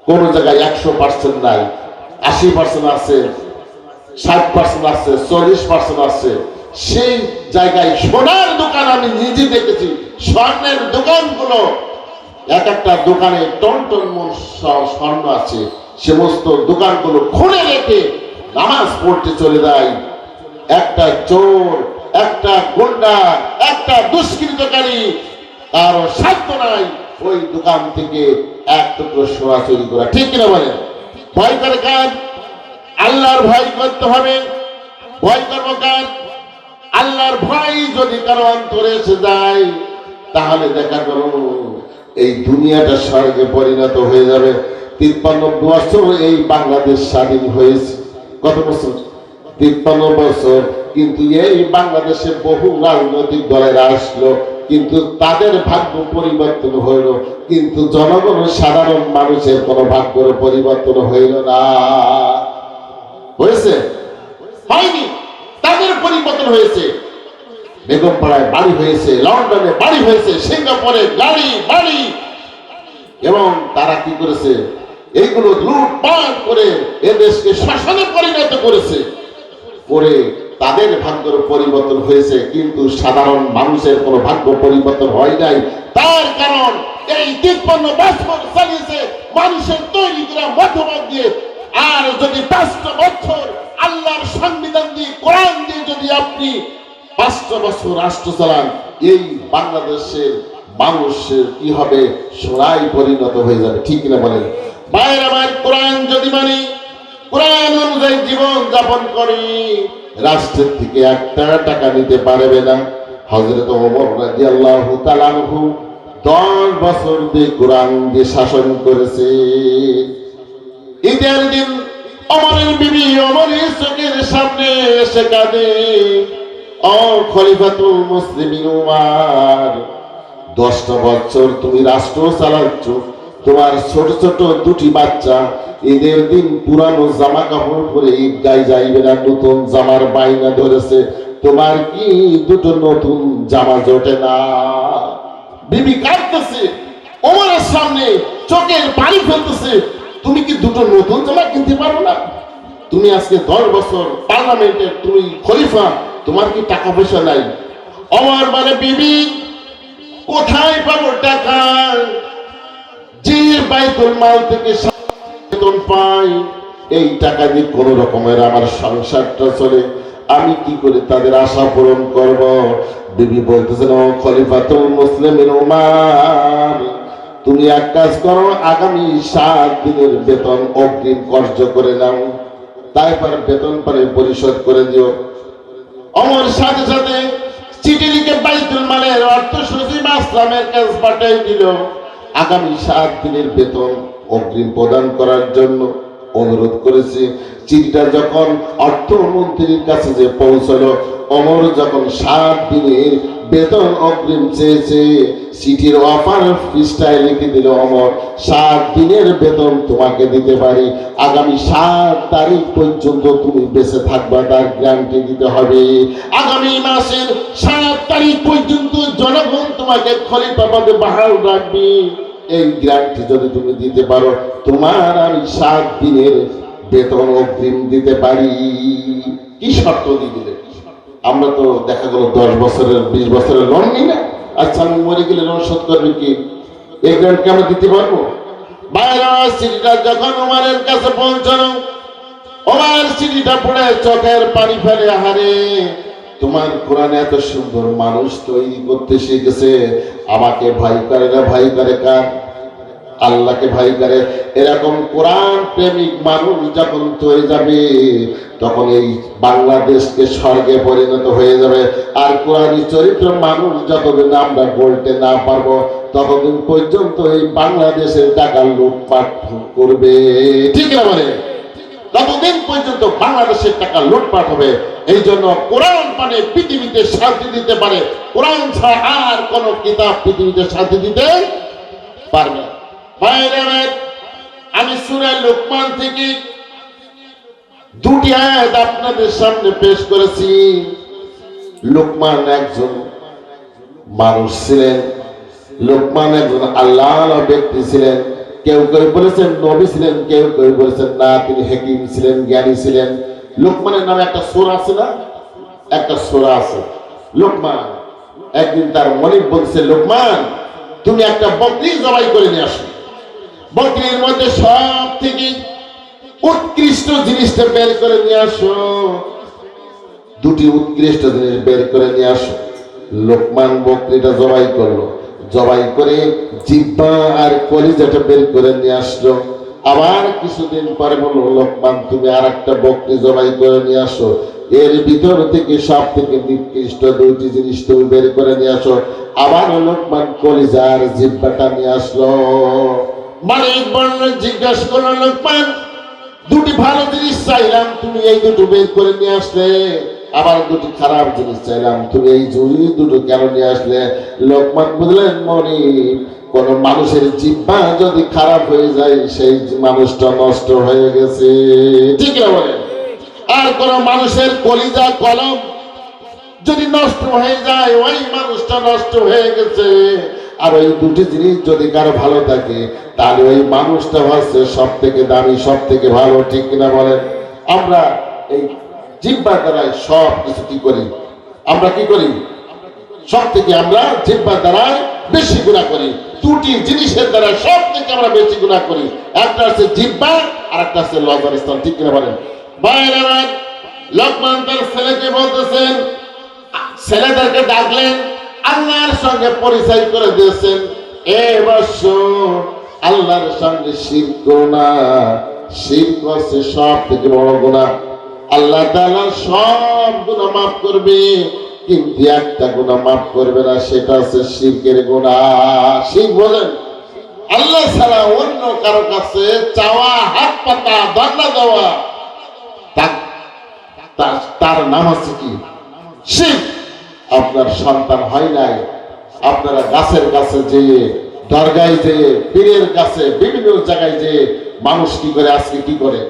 কোন জায়গায় 100% নাই, 80% আছে, 60% আছে, 40% আছে। সেই জায়গায় সোনার দোকান আমি নিজে দেখেছি, স্বর্ণের দোকানগুলো এক একটা দোকানে টন টন স্বর্ণ আছে, সমস্ত দোকানগুলো খুলে রেখে নামাজ পড়তে চলে যায় একটা চোর, একটা গুন্ডা, একটা দুষ্কৃতকারী, কারো সাধ্য নাই ওই দোকান থেকে এক টুকরো সোনা চুরি করা, ঠিক কিনা বলেন? ভয় করে কার? আল্লাহর ভয় করতে হবে। ভয় করবো কার? আল্লাহর ভয় যদি কারো অন্তরে এসে যায় তাহলে দেখা করো এই দুনিয়াটা স্বর্গে পরিণত হয়ে যাবে। 53 বছর এই বাংলাদেশ স্বাধীন হয়েছে। কত বছর? 53 বছর কিন্তু এই বাংলাদেশে বহু রাজনৈতিক দলেরা আসলো, কিন্তু তাদের ভাগ্য পরিবর্তন হইল, কিন্তু জনগণ সাধারণ মানুষের কোনো ভাগ্যের পরিবর্তন হইল না। হয়েছে? হয়নি। তাদের পরিবর্তন হয়েছে। বেগমপাড়ায় বাড়ি হয়েছে, লন্ডনে বাড়ি হয়েছে, সিঙ্গাপুরে গাড়ি বাড়ি, এবং তারা কি করেছে? এইগুলো লুটপাট করে এ দেশকে শাসনে পরিণত করেছে, করে তাদের ভাগ্যের পরিবর্তন হয়েছে, কিন্তু সাধারণ মানুষের কোনো ভাগ্য পরিবর্তন হয় নাই। তার কারণ এই 53 বছর চালিয়েছে মানুষের তৈরি করা মতবাদ দিয়ে। আর যদি 5টা বছর আল্লাহর সংবিধান দিয়ে, কোরআন দিয়ে যদি আপনি 5টা বছর রাষ্ট্র চালান, এই বাংলাদেশের মানুষের কি হবে? সোনায় পরিণত হয়ে যাবে। ঠিক না বলেন? বাইরে বাইরে কোরআন যদি মানি, কোরআন অনুযায়ী জীবন যাপন করি, রাষ্ট্রের থেকে 1 টাকা নিতে পারবে না। হযরত ওমর রাদিয়াল্লাহু তাআলা আনহু 10 বছর দিয়ে কোরআন দিয়ে শাসন করেছে। ঈদের দিন ওমরের বিবি ওমরের চোখের সামনে এসে কাঁদে, ও খলিফাতুল মুসলিমিন ওমর, 10টা বছর তুমি রাষ্ট্র চালাচ্ছ, তোমার ছোট ছোট 2টি বাচ্চা ঈদের দিন পুরানো জামা কাপড় পরে ঈদগায় যাইবে না, নতুন জামার বাইনা ধরেছে, তোমার কি 2টো নতুন জামা জোটে না? বিবি কাঁদতেছে, ওমরের সামনে চোখের পানি ফেলতেছে, তুমি কি 2টো নতুন জামা কিনতে পারো না? তুমি আজকে 10 বছর পার্লামেন্টের, তুমি খলিফা, তোমার কি টাকা পয়সা নাই? ওমর বলে, বিবি কোথায় পাবো টাকা? যে বাইতুল মাল থেকে বেতন পাই, এই টাকা দিয়ে কোন রকমের আমার সংসারটা চলে, আমি কি করে তাদের আশা পূরণ করব? বিবি বলতেছেন, ও খলিফাতুল মুসলিমিন ওমর, তুমি এক কাজ করো, আগামী 7 দিনের বেতন অগ্রিম কর্য করে নাও, তারপর বেতন পরে পরিশোধ করে দিও। ওমর সাথে সাথে চিঠি লিখে বাইতুল মালের অর্থ সচিব আসলামের কাছে পাঠিয়ে দিল, আগামী 7 দিনের বেতন অগ্রিম প্রদান করার জন্য অনুরোধ করেছে। চিঠিটা যখন অর্থমন্ত্রীর কাছে যে পৌঁছলো, ওমর যখন 7 দিনের বেতন অগ্রিম চেয়েছে, চিঠির অফার পৃষ্ঠায় লিখে দিল, ওমর 7 দিনের বেতন তোমাকে দিতে পারি, আগামী 7 তারিখ পর্যন্ত তুমি বেঁচে থাকবা তার গ্যারান্টি দিতে হবে। আগামী মাসের 7 তারিখ পর্যন্ত জনগণ তোমাকে খলিফা পদে বহাল রাখবে, এই গ্যারান্টি যদি তুমি দিতে পারো, তোমার আমি 7 দিনের বেতন অগ্রিম দিতে পারি। কি শর্ত দিয়ে দিলে? আমরা তো দেখা গেল 10 বছরের 20 বছরের লোন নিই না, আচ্ছা আমি মরে গেলে লোন শোধ করবে কি? এই গ্যারান্টি আমরা দিতে পারবো? বাইরে চিঠিটা যখন ওমরের কাছে পৌঁছানো, ওমর চিঠিটা পড়ে চোখের পানি ফেলে, হারে তোমার কোরআনে এত সুন্দর মানুষ তৈরি করতে শিখেছে, আমাকে ভয় করে না, ভয় করে কার? আল্লাহকে ভয় করে। এরকম কোরআন প্রেমিক মানুষ যখন তৈরি যাবে, তখন এই বাংলাদেশকে স্বর্গে পরিণত হয়ে যাবে। আর কোরআনী চরিত্র মানুষ যতদিন আমরা বলতে না পারবো, ততদিন পর্যন্ত এই বাংলাদেশের টাকা লুটপাট করবে। ঠিক না বলে? ততদিন পর্যন্ত বাংলাদেশের টাকা লুটপাট হবে। এই জন্য কোরআন মানে পৃথিবীতে শান্তি দিতে পারে, কোরআন ছাড়া আর কোন কিতাব পৃথিবীতে শান্তি দিতে পারবে না। আমি সূরা লোকমান থেকে 2টি আয়াত আপনাদের সামনে পেশ করেছি। লোকমান একজন মানুষ ছিলেন, লোকমান একজন আল্লাহর ব্যক্তি ছিলেন। কেউ কেউ বলেছেন নবী ছিলেন, কেউ কেউ বলেছেন না তিনি হাকিম ছিলেন, জ্ঞানী ছিলেন। লোকমানের নামে একটা সূরা আছে না? একটা সূরা আছে লোকমান। একদিন তার মনিব বলছে, লোকমান তুমি একটা বকরি জবাই করে নিয়ে আসো, বকরির মধ্যে সব থেকে উৎকৃষ্ট জিনিসটা বের করে নিয়ে আসো, 2টি উৎকৃষ্ট জিনিস বের করে নিয়ে আসো। লোকমান বকরিটা জবাই করলো, জবাই করে জিহ্বা আর কলিজাটা বের করে নিয়ে আসলো। আবার কিছুদিন পরে বললো, লোকমান তুমি আর একটা বকরি জবাই করে নিয়ে আসো, এর ভিতর থেকে সব থেকে নিকৃষ্ট 2টি জিনিস তুমি বের করে নিয়ে আসো। আবার লোকমান কলিজা আর জিহ্বাটা নিয়ে আসলো। মালিক বলল, জিজ্ঞাসা করলো, লোকমান 2টি ভালো জিনিস চাইলাম, তুমি এই 2টো বের করে নিয়ে আসলে, আবার দুটি খারাপ জিনিস চাইলাম, তুমি এই জুড়ি দুটো কেন নিয়ে আসলে? লোকমান বুঝলেন মনিব, কোন মানুষের জিহ্বা যদি খারাপ হয়ে যায় সেই মানুষটা নষ্ট হয়ে গেছে, ঠিক না বলেন? আর কোন মানুষের কলিজা কলম যদি নষ্ট হয়ে যায় ওই মানুষটা নষ্ট হয়ে গেছে। আর ওই দুটি জিনিস যদি কারো ভালো থাকে তাহলে ওই মানুষটা হচ্ছে সব থেকে দামি, সব থেকে ভালো, ঠিক কিনা বলেন? আমরা এই জিহ্বা দ্বারাই সব কিছু কি করি? আমরা কি করি? সব থেকে আমরা জিহ্বা দ্বারাই বেশি গুনাহ করি। দুটি জিনিসের দ্বারা সব থেকে আমরা বেশি গুনাহ করি, একটা হচ্ছে জিহ্বা আর একটা হচ্ছে লজ্জার স্থান, ঠিক কিনা বলেন? ভাইরা, লোকমান তার ছেলেকে বলতেছেন, ছেলেদেরকে ডাকলেন, আল্লাহর সঙ্গে পরিচয় করে দিয়েছেন, এ বৎস, আল্লাহর সঙ্গে শিরক করো না, শিরক হচ্ছে সব থেকে বড় গুনাহ। আল্লাহ তাআলা সব গুনাহ মাফ করবে, কিন্তু একটা গুনাহ মাফ করবে না, সেটা হচ্ছে শিরকের গুনাহ। শিরক বলেন আল্লাহ ছাড়া অন্য কারো কাছে চাওয়া, হাত পাতা, ধন্না দেওয়া, তার নাম হচ্ছে কি? শিরক। আপনার সন্তান হয় নাই, আপনারা গাছের কাছে যেয়ে, দরগায় যেয়ে, পীরের কাছে, বিভিন্ন জায়গায় যেয়ে মানুষ কি করে? আজকে কি করে?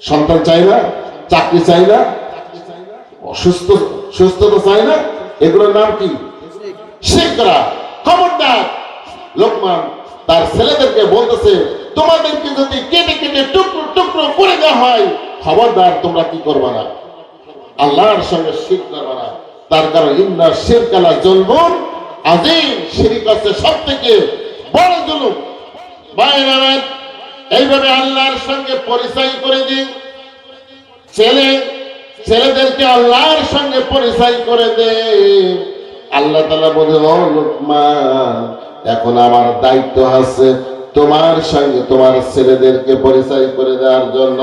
সন্তান চাই না, চাকরি চাই না, সুস্থতা চাই না, এগুলোর নাম কি? শিরক করা। খবরদার! লোকমান তার ছেলেদেরকে বলতেছে, তোমাদেরকে যদি কেটে কেটে টুকরো টুকরো করে দেওয়া হয়, খবরদার তোমরা কি করবা না? আল্লাহর সঙ্গে শিরক করবা না। তার কারণ ইন্না শিরকা লা যুলমুন আযীম, শিরক হচ্ছে সবথেকে বড় জুলুম। ভাইরা, এইভাবে আল্লাহর সঙ্গে পরিচয় করে দিন, ছেলেদেরকে আল্লাহর সঙ্গে পরিচয় করে দে। আল্লাহ তাআলা বলে, ও লোকমান, এখন আমার দায়িত্ব আছে তোমার সঙ্গে তোমার ছেলেদেরকে পরিচয় করে দেওয়ার জন্য।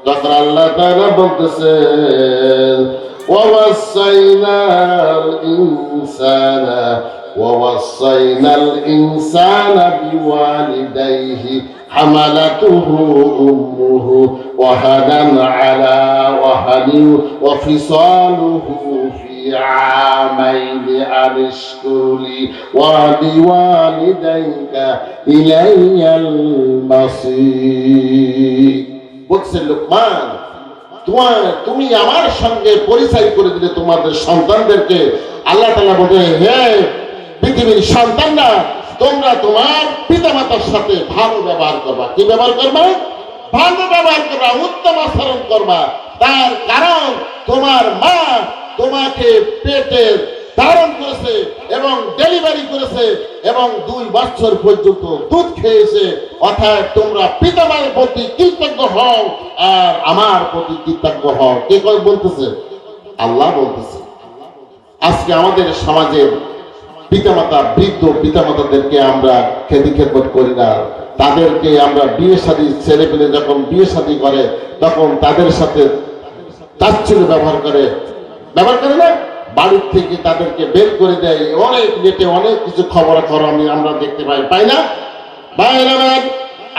তখন আল্লাহ তাআলা বলতেছেন, ووصينا الإنسان بوالديه حملته أمه وهنا على وهن وفصاله في عامين أن اشكر لي ولوالديك إلي المصير। বলছে লোকমান, তুমি আমার সঙ্গে পরিচয় করে দিলে তোমাদের সন্তানদেরকে। আল্লাহ তাআলা বলে, হে পৃথিবীর সন্তানরা, তোমরা তোমার পিতামাতার সাথে ভালো ব্যবহার করবা। কি ব্যবহার করবা? ভালো ব্যবহার করবা, উত্তম আচরণ করবা। তার কারণ তোমার মা তোমাকে পেটে ধারণ করেছে এবং ডেলিভারি করেছে এবং 2 বছর পর্যন্ত দুধ খেয়েছে। অর্থাৎ তোমরা পিতামাতার প্রতি কৃতজ্ঞ হও আর আমার প্রতি কৃতজ্ঞ হও। কে বলতেছে? আল্লাহ বলতেছে। আজকে আমাদের সমাজের পিতামাতা, বৃদ্ধ পিতামাতাদেরকে আমরা খেদমত করি না। তাদেরকে আমরা বিয়ে শাদী, ছেলে পেলে যখন বিয়ে শাদী করে তখন তাদের সাথে তাচ্ছিল্য ব্যবহার করে না, বাড়ির থেকে তাদেরকে বের করে দেয়। অনেক নেটে অনেক কিছু খবর আমরা দেখতে পাই না?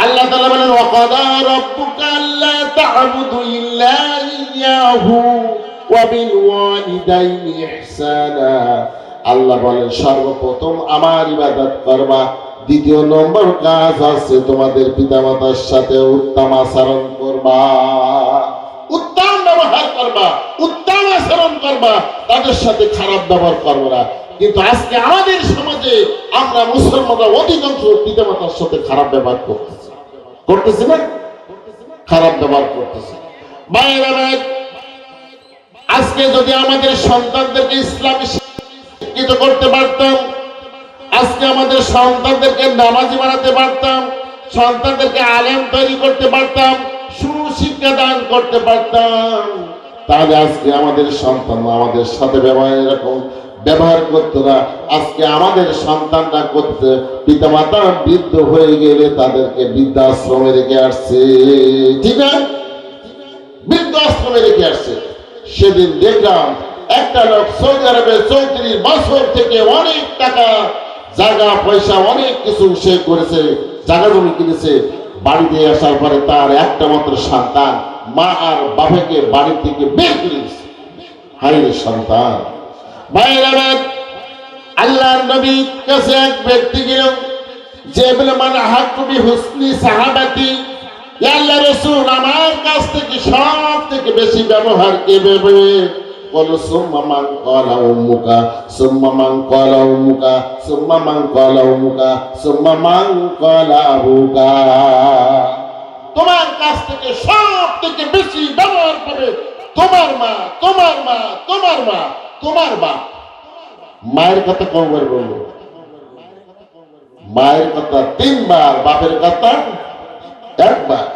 আল্লাহ তাআলা বলেন, ওয়াকাদা রাব্বুকা আল্লা তা'বুদু ইল্লা ইয়্যাহু ওয়া বিল ওয়ালিদাইনি ইহসানা। আল্লাহ বলেন, সর্বপ্রথম আমার ইবাদত করবা, দ্বিতীয় নম্বর কাজ আছে তোমাদের পিতামাতার সাথে উত্তম আচরণ করবা, উত্তম ব্যবহার করবা, উত্তম আচরণ করবা, তাদের সাথে খারাপ ব্যবহার করবে না। কিন্তু আজকে আমাদের সমাজে আমরা মুসলমানরা অধিকাংশ পিতামাতার সাথে খারাপ ব্যবহার করতেছি না? খারাপ ব্যবহার করতেছি। ভাইরা, আজকে যদি আমাদের সন্তানদেরকে ইসলামী শিক্ষিত করতে পারতাম, আজকে আমাদের সন্তানদেরকে নামাজি বানাতে পারতাম, সন্তানদেরকে আলেম তৈরি করতে পারতাম, সুশিক্ষা দান করতে পারতাম, তাহলে আজকে আমাদের সন্তান আমাদের সাথে এরকম ব্যবহার করতো না। আজকে আমাদের সন্তানরা করতে, পিতামাতা বৃদ্ধ হয়ে গেলে তাদেরকে বৃদ্ধাশ্রমে রেখে আসছে, ঠিক না? বৃদ্ধাশ্রমে রেখে আসছে। সেদিন দেখলাম একটা লোক সৌদি আরবে 34 বছর থেকে অনেক টাকা, জায়গা পয়সা, অনেক কিছু সে করেছে, জায়গা জমি কিনেছে। বাড়িতে আসার পরে তার একটা মাত্র সন্তান মা আর বাবাকে বাড়ি থেকে বের করে দিয়েছে। হাইরে সন্তান। ভাইরা আমার, আল্লাহর নবীর কাছে এক ব্যক্তি গেল, যে বলে মানে হাকুবি হুসনি সাহাবাতি, ইয়া আল্লাহ রাসূল, আমার কাছ থেকে সব থেকে বেশি ব্যবহার কে পাবে? বলো সুম্মা মান ক্বালা উম্মুকা, সুম্মা মান ক্বালা উম্মুকা, সুম্মা মান ক্বালা উম্মুকা, সুম্মা মান ক্বালা আবুকা। তোমার কাছ থেকে সব থেকে বেশি ব্যবহার পাবে তোমার মা, তোমার মা, তোমার মা, তোমার বাপ। মায়ের কথা কয়বার বলবো? মায়ের কথা 3 বার, বাপের কথা 1 বার।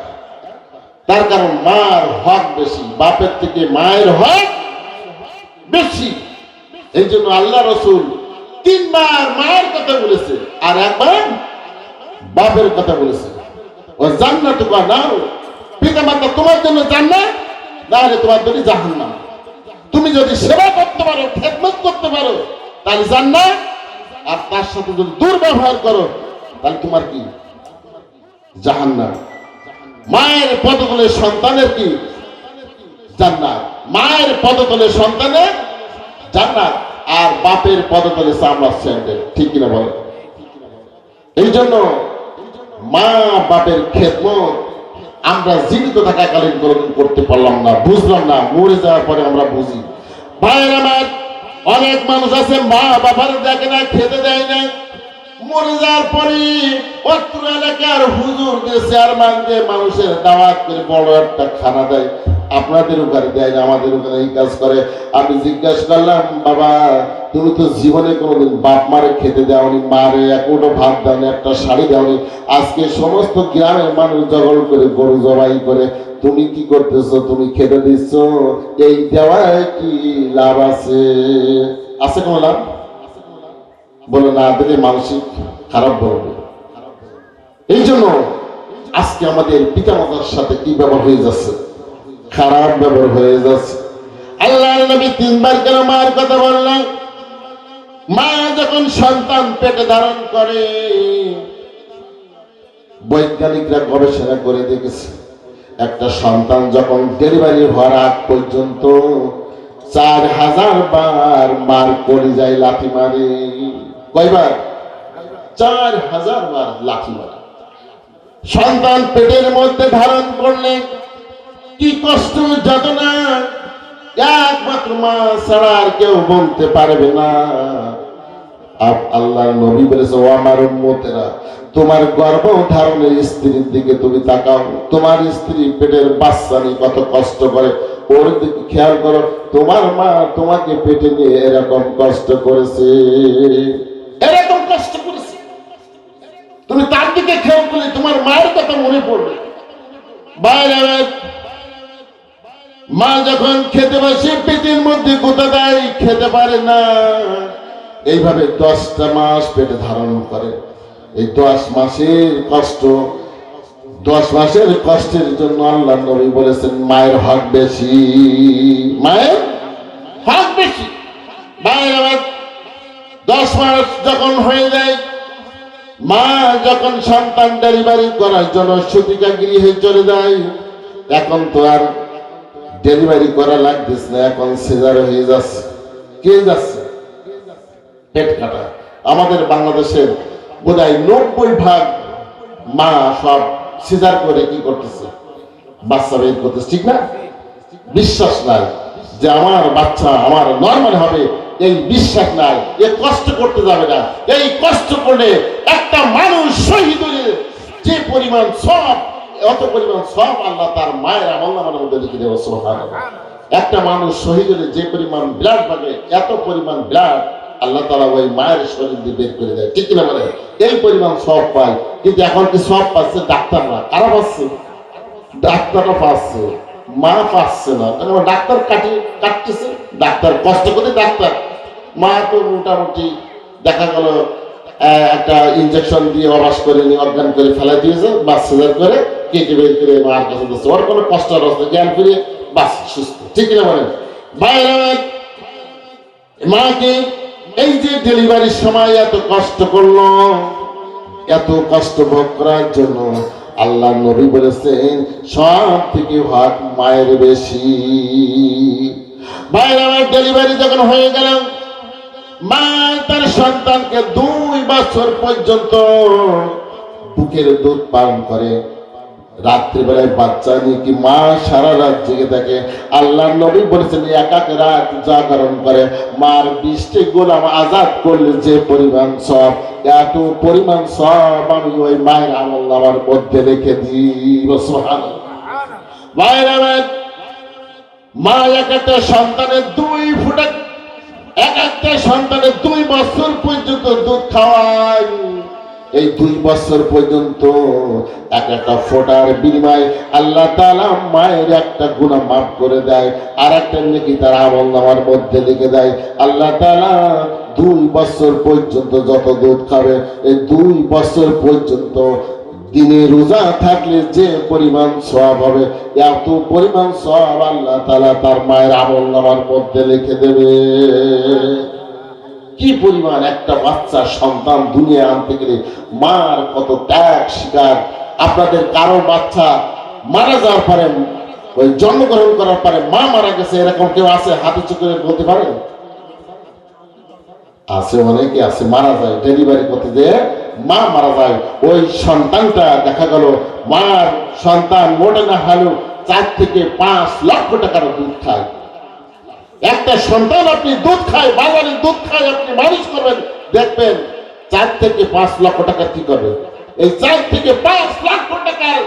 তার কারণ মার হক বেশি, বাপের থেকে মায়ের হক বেশি। এই জন্য আল্লাহ রাসূল 3 বার মায়ের কথা বলেছে আর 1 বার বাপের কথা বলেছে। ও জান্নাতুকা নার, পিতা মাতা তোমার জন্য জান্নাত, না হলে তোমার জন্য জাহান্নাম। তুমি যদি সেবা করতে পারো, খেদমত করতে পারো, তাহলে জান্নাত, আর তার সাথে যদি দুর্ব্যবহার করো তাহলে তোমার কি? জাহান্নাম। মায়ের পদতলে সন্তানের কি? জান্নাত। মায়ের পদতলে সন্তানের জান্নাত, আর বাপের পদতলে চামড়ার স্যান্ডেল। ঠিক কিনা বলো? এই জন্য মা বাপের খেদমত আমরা জীবিত থাকাকালীন কোনোদিন করতে পারলাম না, বুঝলাম না, মরে যাওয়ার পরে আমরা বুঝি। ভাইয়ের আমার, অনেক মানুষ আছে মা বাবার দেখে না, খেতে দেয় না, মরে যাওয়ার পরে অত্র এলাকার হুজুর দিয়ে চেয়ারম্যান দিয়ে মানুষের দাওয়াত করে বড় একটা খানা দেয়। আপনাদের ওখানে দেয় না, আমাদের ওখানে এই কাজ করে। আমি জিজ্ঞাসা করলাম, বাবা তুমি তো জীবনে কোনোদিন বাপ মারে খেতে দেওনি, মারে একুটো ভাত দাওনি, একটা শাড়ি দেওনি, আজকে সমস্ত গ্রামের মানুষ জগল করে গরু জবাই করে, তুমি কি করতেছো? তুমি খেতে দিচ্ছ, এই দেওয়ায় কি লাভ আছে? আছে কোনো লাভ? বলে না দিলে মানসিক খারাপ বলবে। এই জন্য আজকে আমাদের পিতামাতার সাথে কি ব্যবহার হয়ে যাচ্ছে? খারাপ ব্যবহার হয়ে যাচ্ছে। আল্লাহর নবী 3 বার কেন মায়ের কথা বললেন? মা যখন সন্তান পেটে ধারণ করে, বৈজ্ঞানিকরা গবেষণা করে দেখেছে, একটা সন্তান যখন ডেলিভারি হওয়ার আগ পর্যন্ত 4000 বার মার কলিজায় লাথি মারে। কয়বার? 4000 বার লাথি মারে। সন্তান পেটের মধ্যে ধারণ করলে কি কষ্ট যাতনা একমাত্র মা ছাড়া আর কেউ বলতে পারবে না। আল্লাহর নবী বলেছে, ও আমার উম্মতেরা, তোমার গর্ভ ধারণের স্ত্রীর দিকে তুমি তাকাও। তোমার স্ত্রী পেটের বাচ্চা নিয়ে কত কষ্ট করে, ওর দিকে খেয়াল করো। তোমার মা তোমাকে পেটে নিয়ে এরকম কষ্ট করেছে, এরকম কষ্ট করেছে। তুমি তার দিকে খেয়াল করলে তোমার মায়ের কথা মনে পড়বে। বাইরে মা যখন খেতে বসে পেটের মধ্যে গোটা দেয়, খেতে পারে না, এইভাবে 10টা মাস পেটে ধারণ করে। এই 10 মাসের কষ্ট, 10 মাসের কষ্টের জন্য আল্লাহ নবী বলেছেন মায়ের হক বেশি, মায়ের হক বেশি। মায়ের 10 মাস যখন হয়ে যায়, মা যখন সন্তান ডেলিভারি করার জন্য সুতিকা গৃহে চলে যায়, এখন তো আর ডেলিভারি করা লাগতেছে না, এখন সিজার হয়ে যাচ্ছে। কে যাচ্ছে? পেট কাটা। আমাদের বাংলাদেশের বোধহয় 90% মা সব সিজার করে কি করতেছে? বাচ্চা বের করতেছে, ঠিক না? বিশ্বাস নাই যে আমার বাচ্চা আমার নর্মাল হবে, এই বিশ্বাস নাই। এ কষ্ট করতে যাবে না, এই কষ্ট করলে একটা মানুষ শহীদ হয়ে যে পরিমাণ সব, অত পরিমাণ সব আল্লাহ তার মায়ের আমলনামার মধ্যে লিখে দেবে। সুবহানাল্লাহ। একটা মানুষ শহীদ হলে যে পরিমাণ ব্লাড লাগে, এত পরিমাণ ব্লাড আল্লাহ তাআলা ওই মায়ের শরীর দিয়ে বের করে দেয়, ঠিক কিনা বলে? এই পরিমাণ সব পায়। কিন্তু এখন কি সব পাচ্ছে ডাক্তাররা? কারা পাচ্ছে? ডাক্তাররা পাচ্ছে, মা পাচ্ছে না। ডাক্তার কাটতেছে, ডাক্তার কষ্ট করে ডাক্তার, মা তো মোটামুটি দেখা গেল একটা ইনজেকশন দিয়ে অবাস করে নিয়ে অজ্ঞান করে ফেলা দিয়েছে, বাস সিজার করে কেটে বের করে মার কাছে দিচ্ছে। ওর কোনো কষ্ট রয়েছে, জ্ঞান ফিরে বাস সুস্থ, ঠিক কিনা বলেন? ভাইরা মাকে এই যে ডেলিভারির সময় এত কষ্ট করলো, এত কষ্ট ভোগ করার জন্য আল্লাহ নবী বলেছেন সব থেকে হক মায়ের বেশি। বাইরে আমার ডেলিভারি যখন হয়ে গেল, মা তার সন্তানকে 2 বছর পর্যন্ত বুকের দুধ পান করে। রাত্রিবেলায় বাচ্চা নিয়ে কি মা সারা রাত জেগে থাকে। আল্লাহ নবী বলেছেন এক এক রাত জাগরণ করে মার 20টি গোলাম আজাদ করলে যে পরিমাণ সব, এত পরিমাণ সব আমি ওই মায়ের আমলনামার মধ্যে রেখে দিই। সুবহানাল্লাহ। মা এক একটা সন্তানের 2 ফোঁটা, এক একটা সন্তানের 2 বছর পর্যন্ত দুধ খাওয়ায়। এই 2 বছর পর্যন্ত এক একটা ফোঁটার বিনিময়ে আল্লাহ তাআলা মায়ের একটা গুনাহ মাফ করে দেয়, আর একটা নেকি তার আমলনামার মধ্যে লিখে দেয়। আল্লাহ তাআলা 2 বছর পর্যন্ত যত দুধ খাবে, এই 2 বছর পর্যন্ত দিনে রোজা থাকলে যে পরিমাণ সওয়াব হবে, এত পরিমাণ সওয়াব আল্লাহ তাআলা তার মায়ের আমলনামার মধ্যে লিখে দেবে। কি পরিমাণ একটা বাচ্চা সন্তান দুনিয়া আনতে গেলে মার কত ত্যাগ স্বীকার। আপনাদের কারো বাচ্চা মারা যাওয়ার পরে, ওই জন্মগ্রহণ করার পরে মা মারা গেছে, এরকম কেউ আছে হাতে চোখে বলতে পারেন? আছে, অনেকে আছে, মারা যায় ডেলিভারি করতে যেয়ে মা মারা যায়। ওই সন্তানটা দেখা গেল মার সন্তান মোটে না হলেও 4 থেকে 5 লক্ষ টাকার দুধ খায়। একটা সন্তান আপনি দুধ খায়, বাজারে দুধ খায়, আপনি মানুষ করবেন, দেখবেন 4 থেকে 5 লক্ষ টাকা কি করবে। এই 4 থেকে 5 লক্ষ টাকার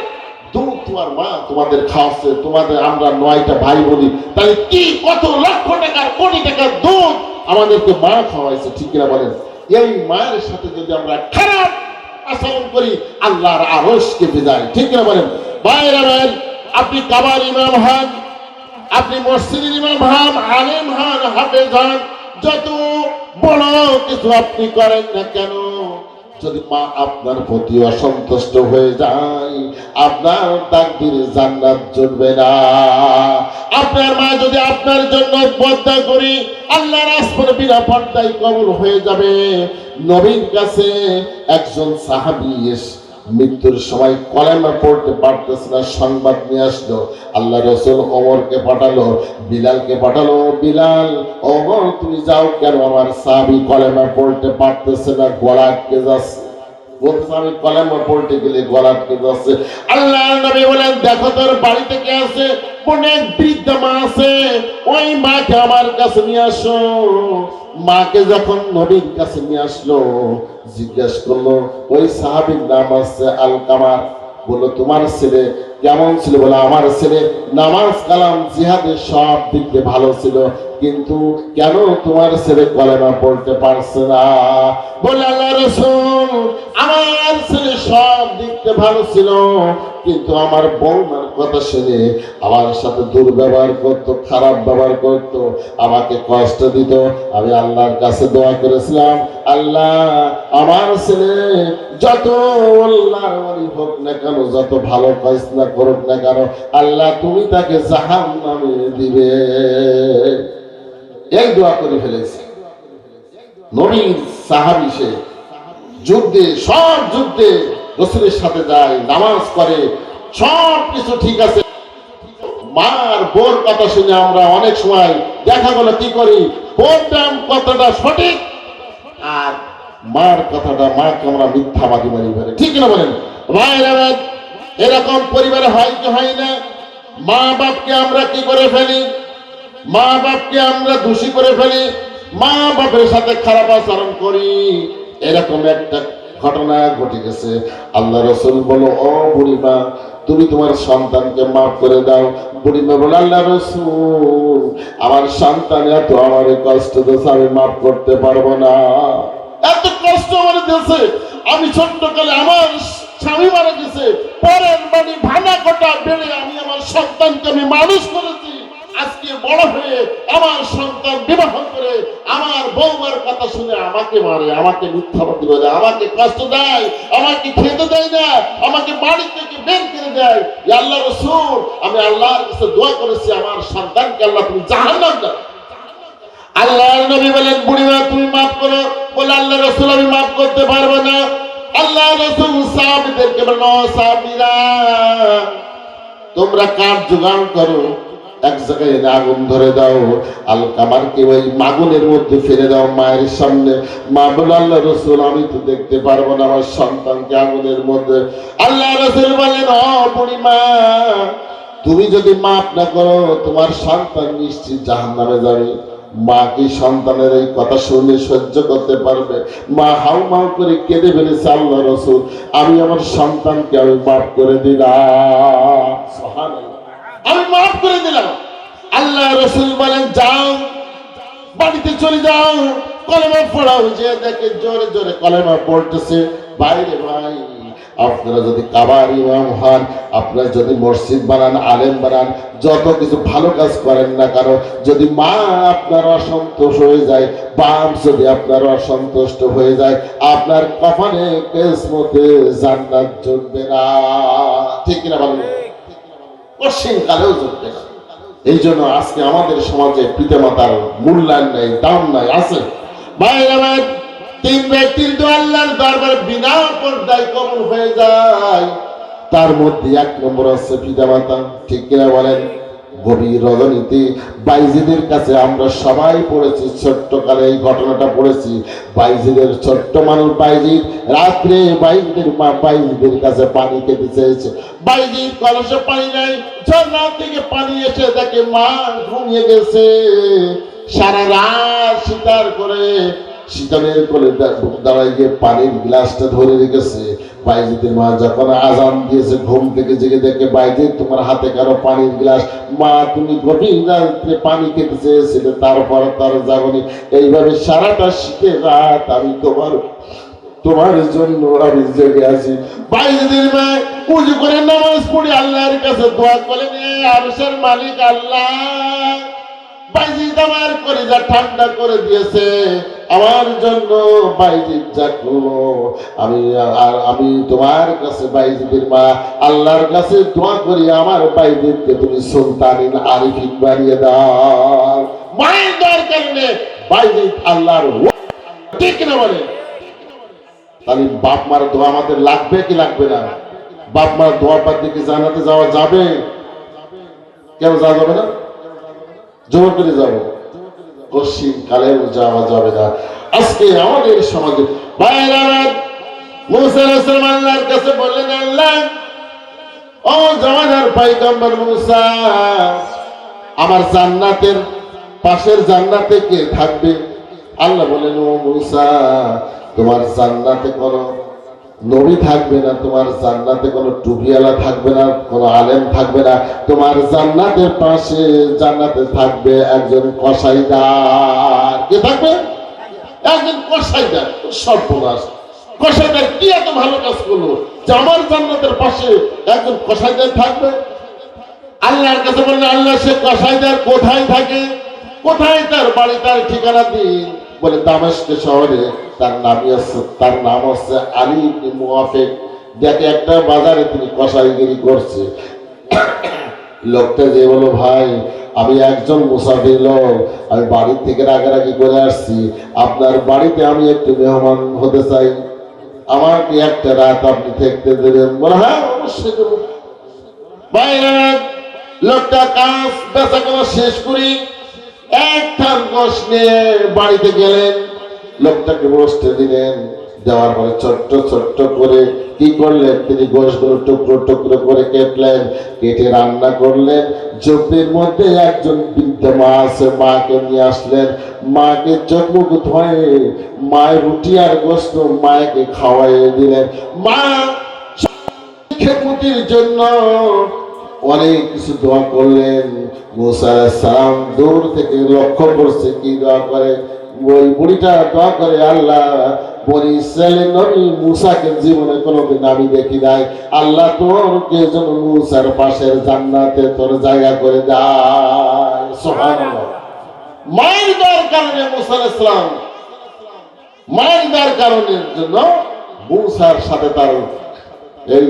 দুধ তোমার মা তোমাদের খাওয়াচ্ছে, তোমাদের আমরা 9টা ভাই বলি, তাহলে কি কত লক্ষ টাকার কোটি টাকার দুধ আমাদেরকে মা খাওয়াইছে, ঠিক কিনা বলেন? এই মায়ের সাথে যদি আমরা খারাপ আচরণ করি, আল্লাহর আরশকে বিদায়, ঠিক কিনা বলেন? ভাইরা ভাই, আপনি কাবার ইমাম হন, আপনি মসজিদের ইমাম হন, আলেম হন, হাফেজ হন, যত বড় কিছু আপনি করেন না কেন, যদি মা আপনার প্রতি অসন্তুষ্ট হয়ে যায়, আপনার তাকদীরে জান্নাত জুটবে না। আপনার মা যদি আপনার জন্য বদদুআ করি, আল্লাহর আসমানে বিনা পর্দায় কবুল হয়ে যাবে। নবীর কাছে একজন সাহাবী মৃত্যুর সময় কলেমা পড়তে পারতেছে না, সংবাদ নিয়ে আসলো। আল্লাহ রাসূল ওমরকে পাঠালো, বিলালকে পাঠালো, বিলাল ওমর তুমি যাও, কেন আমার সাহাবী কলেমা পড়তে পারতেছে না, গলা আটকে যাচ্ছে। বলছে আমি কলেমা পড়তে গেলে গলা আটকে যাচ্ছে। আল্লাহ নবী বলেন দেখো তোর বাড়িতে কে আছে, অনেক বৃদ্ধ মা আছে, ওই মাকে আমার কাছে নিয়ে আসো। মাকে যখন নবীর কাছে নিয়ে আসলো, জিজ্ঞেস করলো, ওই সাহাবীর নাম আছে আলকামা, বললো তোমার ছেলে কেমন ছিল? বলে আমার ছেলে নামাজ কালাম জিহাদের সব দিক দিয়ে ভালো ছিল, কিন্তু কেন তোমার ছেলে কলেমা পড়তে পারছে না? বলে আল্লাহ রাসূল আমার ছেলে সব দিক দিয়ে ভালো ছিল, কিন্তু আমার বউমার কথা শুনে আমার সাথে দুর্ব্যবহার করত, খারাপ ব্যবহার করত, আমাকে কষ্ট দিত। আমি আল্লাহর কাছে দোয়া করেছিলাম, আল্লাহ আমার ছেলে যত আল্লাহর ওলি হোক না কেন, যত ভালো ফয়সালা করুক না কেন, আল্লাহ তুমি তাকে জাহান্নামে দিবে। এই দোয়া করে ফেলেছে নবীর সাহাবী। সে যুদ্ধে, সব যুদ্ধে রাসূলের সাথে যায়, নামাজ করে, সব কিছু ঠিক আছে। মার বোর কথা শুনে আমরা অনেক সময় দেখা গেল কি করি, বোরটার কথাটা সঠিক আর মার কথাটা, মাকে আমরা মিথ্যাবাদী বলি, ঠিক না বলেন? এরকম পরিবারে হয় কি হয় না? মা বাপকে আমরা কি করে ফেলি, মা বাপকে আমরা দোষী করে ফেলি, মা বাপের সাথে খারাপ আচরণ করি। এরকম একটা ঘটনা ঘটে গেছে। আল্লাহ রাসূল বলো, ও বুড়িমা তুমি তোমার সন্তানকে মাফ করে দাও। বুড়িমা বলে, আল্লাহ রাসূল আমার সন্তান এত আমার কষ্ট দিয়েছে, আমি মাফ করতে পারবো না, এত কষ্ট আমার দিয়েছে। আমি ছোট্টকালে আমার স্বামী মারা গেছে, পরের বাড়ি ভাঙা কোটা বেড়ে আমি আমার সন্তানকে আমি মানুষ করেছি, আজকে বড় হয়ে আমার সন্তান বিবাহ করে আমার বউমার কথা শুনে আমাকে মারে, আমাকে মিথ্যাবাদী বলে, আমাকে কষ্ট দেয়, আমাকে খেতে দেয় না, আমাকে বাড়ি থেকে বের করে দেয়। আল্লাহ রাসূল আমি আল্লাহর কাছে দোয়া করেছি আমার সন্তানকে আল্লাহ তুমি জাহান্নাম দাও। আল্লাহর নবী বলেন, বুড়িমা তুমি মাফ করো। বলে আল্লাহ রাসূল আমি মাফ করতে পারবো না। আল্লাহ রাসূল সাহাবীদেরকে বলেন, ও সাহাবীরা তোমরা কাঠ জোগাড় করো, এক জায়গায় এনে আগুন ধরে দাও, আলকামারকে ওই আগুনের মধ্যে ফেলে দাও মায়ের সামনে। মা বলে আল্লাহ রসুল আমি তো দেখতে পারবো না আমার সন্তানকে আগুনের মধ্যে। আল্লাহ রসুল বলেন ও বুড়িমা, তুমি যদি মাফ না করো তোমার সন্তান নিশ্চিত জাহান্নামে যাবে। মা কি সন্তানের এই কথা শুনে সহ্য করতে পারবে? মা হাউমাউ করে কেঁদে ফেলেছে, আল্লাহ রসুল আমি আমার সন্তানকে আমি মাফ করে দিলাম, সুবহানাল্লাহ, আমি মাফ করে দিলাম। আল্লাহ রসুল বলেন যাও বাড়িতে চলে যাও, কলেমা পড়াও। যে দেখে জোরে জোরে কলেমা পড়তেছে। বাইরে ভাই, আপনারা যদি কাবার ইমাম হন, আপনারা যদি মসজিদ বানান, আলেম বানান, যত কিছু ভালো কাজ করেন না কারো, যদি মা আপনার অসন্তোষ হয়ে যায়, বাপ যদি আপনার অসন্তুষ্ট হয়ে যায়, আপনার কপালে কিসমতে জান্নাত জুটবে না। ঠিক কিনা বলেন? পশ্চিম কালেও জুটবে না। এই জন্য আজকে আমাদের সমাজে পিতামাতার মূল্যায়ন নেই, দাম নাই। আছে ভাই আমার, তিন ব্যক্তির দোয়া আল্লাহর দরবারে বিনা পর্দায় কবুল হয়ে যায়। তার মধ্যে এক নম্বর আছে পিতামাতা। ঠিক কিনা বলেন? গভীর রজনীতে বাইজিদের কাছে আমরা সবাই পড়েছি, ছোট্টকালে এই ঘটনাটা পড়েছি। বাইজিদের ছোট্ট মানুষ বাইজিদ রাত্রে বাইজিদের মা বাইজিদের কাছে পানি খেতে চেয়েছে। বাইজিদ কলসে পানি নাই, ঝর্ণা থেকে পানি এসে দেখে মা ঘুমিয়ে গেছে। সারা রাত শিকার করে শীতলের কোলে দাঁড়ায় গিয়ে পানির গ্লাসটা ধরে রেখেছে। বাইজিদের মা যখন আজান দিয়েছে, ঘুম থেকে জেগে দেখে বাইজিদ তোমার হাতে কারো পানির গ্লাস। মা তুমি গভীর রাত্রে পানি খেতে চেয়েছিলে, তারপর তার জাগনি। এইভাবে সারাটা শীতের রাত আমি তোমার জন্য আমি জেগে আছি। বাইজিদের মা উজু করে নামাজ পড়ে আল্লাহর কাছে দোয়া করে নিয়ে, আরশের মালিক আল্লাহ বাইজিদ আমার কলিজা ঠান্ডা করে দিয়েছে, আমার জন্য বাইজিদ জাগলো। আমি তোমার কাছে বাইজিদের মা আল্লাহর কাছে দোয়া করি, আমার বাইজিদকে তুমি সুলতানিন আরিফিন বানিয়ে দাও। মায়ের দোয়ার কারণে বাইজিদ আল্লাহর। ঠিক না বলে? তাহলে বাপ মার দোয়া আমাদের লাগবে কি লাগবে না? বাপ মার দোয়া পার দিকে জানাতে যাওয়া যাবে? কেন যাওয়া যাবে না? জোর করে যাবো? পশ্চিম কালেও যাওয়া যাবে না। আজকে আমাদের সমাজে মুসা আলাইহিস সালাম আল্লাহর কাছে বললেন, আল্লাহ ও জামানার পয়গম্বর মুসা, আমার জান্নাতের পাশের জান্নাতে কে থাকবে? আল্লাহ বলেন, ও মুসা তোমার জান্নাতে কোনো নবী থাকবে না, তোমার জান্নাতে কোনো টুপিওয়ালা থাকবে না, কোনো আলেম থাকবে না। তোমার জান্নাতের পাশে জান্নাতে থাকবে একজন কসাইদার। কে থাকবে? একজন কসাইদার। সর্বনাশ! কসাইদার কি এত ভালো কাজ করলো যে আমার জান্নাতের পাশে একজন কসাইদার থাকবে? আল্লাহর কাছে বললেন, আল্লাহ সে কসাইদার কোথায় থাকে? কোথায় তার বাড়ি, তার ঠিকানা দিন। বলে দামেস্ক শহরে। তার নাম হচ্ছে আলী ইবনে মুওয়াফিক। দেখে একটা বাজারে তিনি কসাইগিরি করছে। লোকটা যে বলো, ভাই আমি একজন মুসাফির লোক, আমি বাড়ি থেকে রাগারাগি করে আসছি, আপনার বাড়িতে আমি একটু মেহমান হতে চাই, আমাকে একটা রাত আপনি থাকতে দেবেন? বলে হ্যাঁ অবশ্যই দেবো। লোকটা কাজ বেচা কেনা শেষ করি এক থান গোশ নিয়ে বাড়িতে গেলেন। লোকটাকে বসতে দিলেন। দেওয়ার পরে ছোট্ট ছোট্ট করে কি করলেন, তিনি গোশগুলো টুকরো টুকরো করে কেটলেন, কেটে রান্না করলেন। জমির মধ্যে একজন বৃদ্ধ মা আছে, মাকে নিয়ে আসলেন। মাকে চোখ মুখ ধোয়ে মায়ের রুটি আর গোশত মাকে খাওয়াইয়ে দিলেন। মা খেদমতির জন্য অনেক কিছু দোয়া করলেন। মুসা আলাইহিস সালাম দূর থেকে লক্ষ্য করছে কি দোয়া করে। ওই বুড়িটা দোয়া করে, আল্লাহ বনি ইসরাইলের নবী মুসাকে জীবনে কোনোদিন আমি দেখি নাই, আল্লাহ তোরকে যেন মুসার পাশের জান্নাতে তোর জায়গা করে দাও। সুবহানাল্লাহ! মায়ের দোয়ার কারণে মুসা আলাইহিস সালাম, মায়ের দোয়ার কারণের জন্য মুসার সাথে তার এই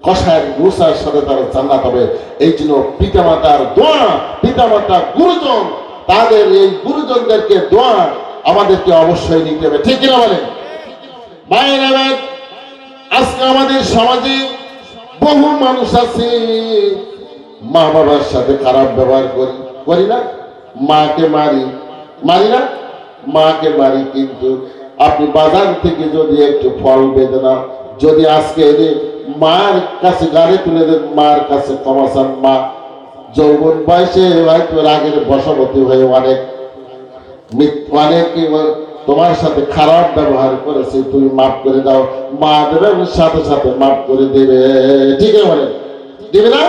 কসায়ের মুসার সাথে তার জান্নাত হবে। এই জন্য পিতামাতার দোয়া, পিতামাতা গুরুজন, তাদের এই গুরুজনদেরকে দোয়া আমাদেরকে অবশ্যই নিতে হবে। ঠিক কিনা বলেন? ভাইরা, আজকে আমাদের সমাজে বহু মানুষ আছে মা বাবার সাথে খারাপ ব্যবহার করি, করি না? মাকে মারি, মারি না? মাকে মারি, কিন্তু আপনি বাজার থেকে যদি একটু ফল বেঁধে না, যদি আজকে মার কাছে গাড়ি তুলে দেন, মার কাছে ক্ষমা চান, মা যৌবন বয়সে হয়তো রাগের বশবর্তী হয়ে অনেক তোমার সাথে খারাপ ব্যবহার করেছে, তুমি মাফ করে দাও, মা দেবে সাথে সাথে মাফ করে দেবে। ঠিক আছে বলেন, দিবে না?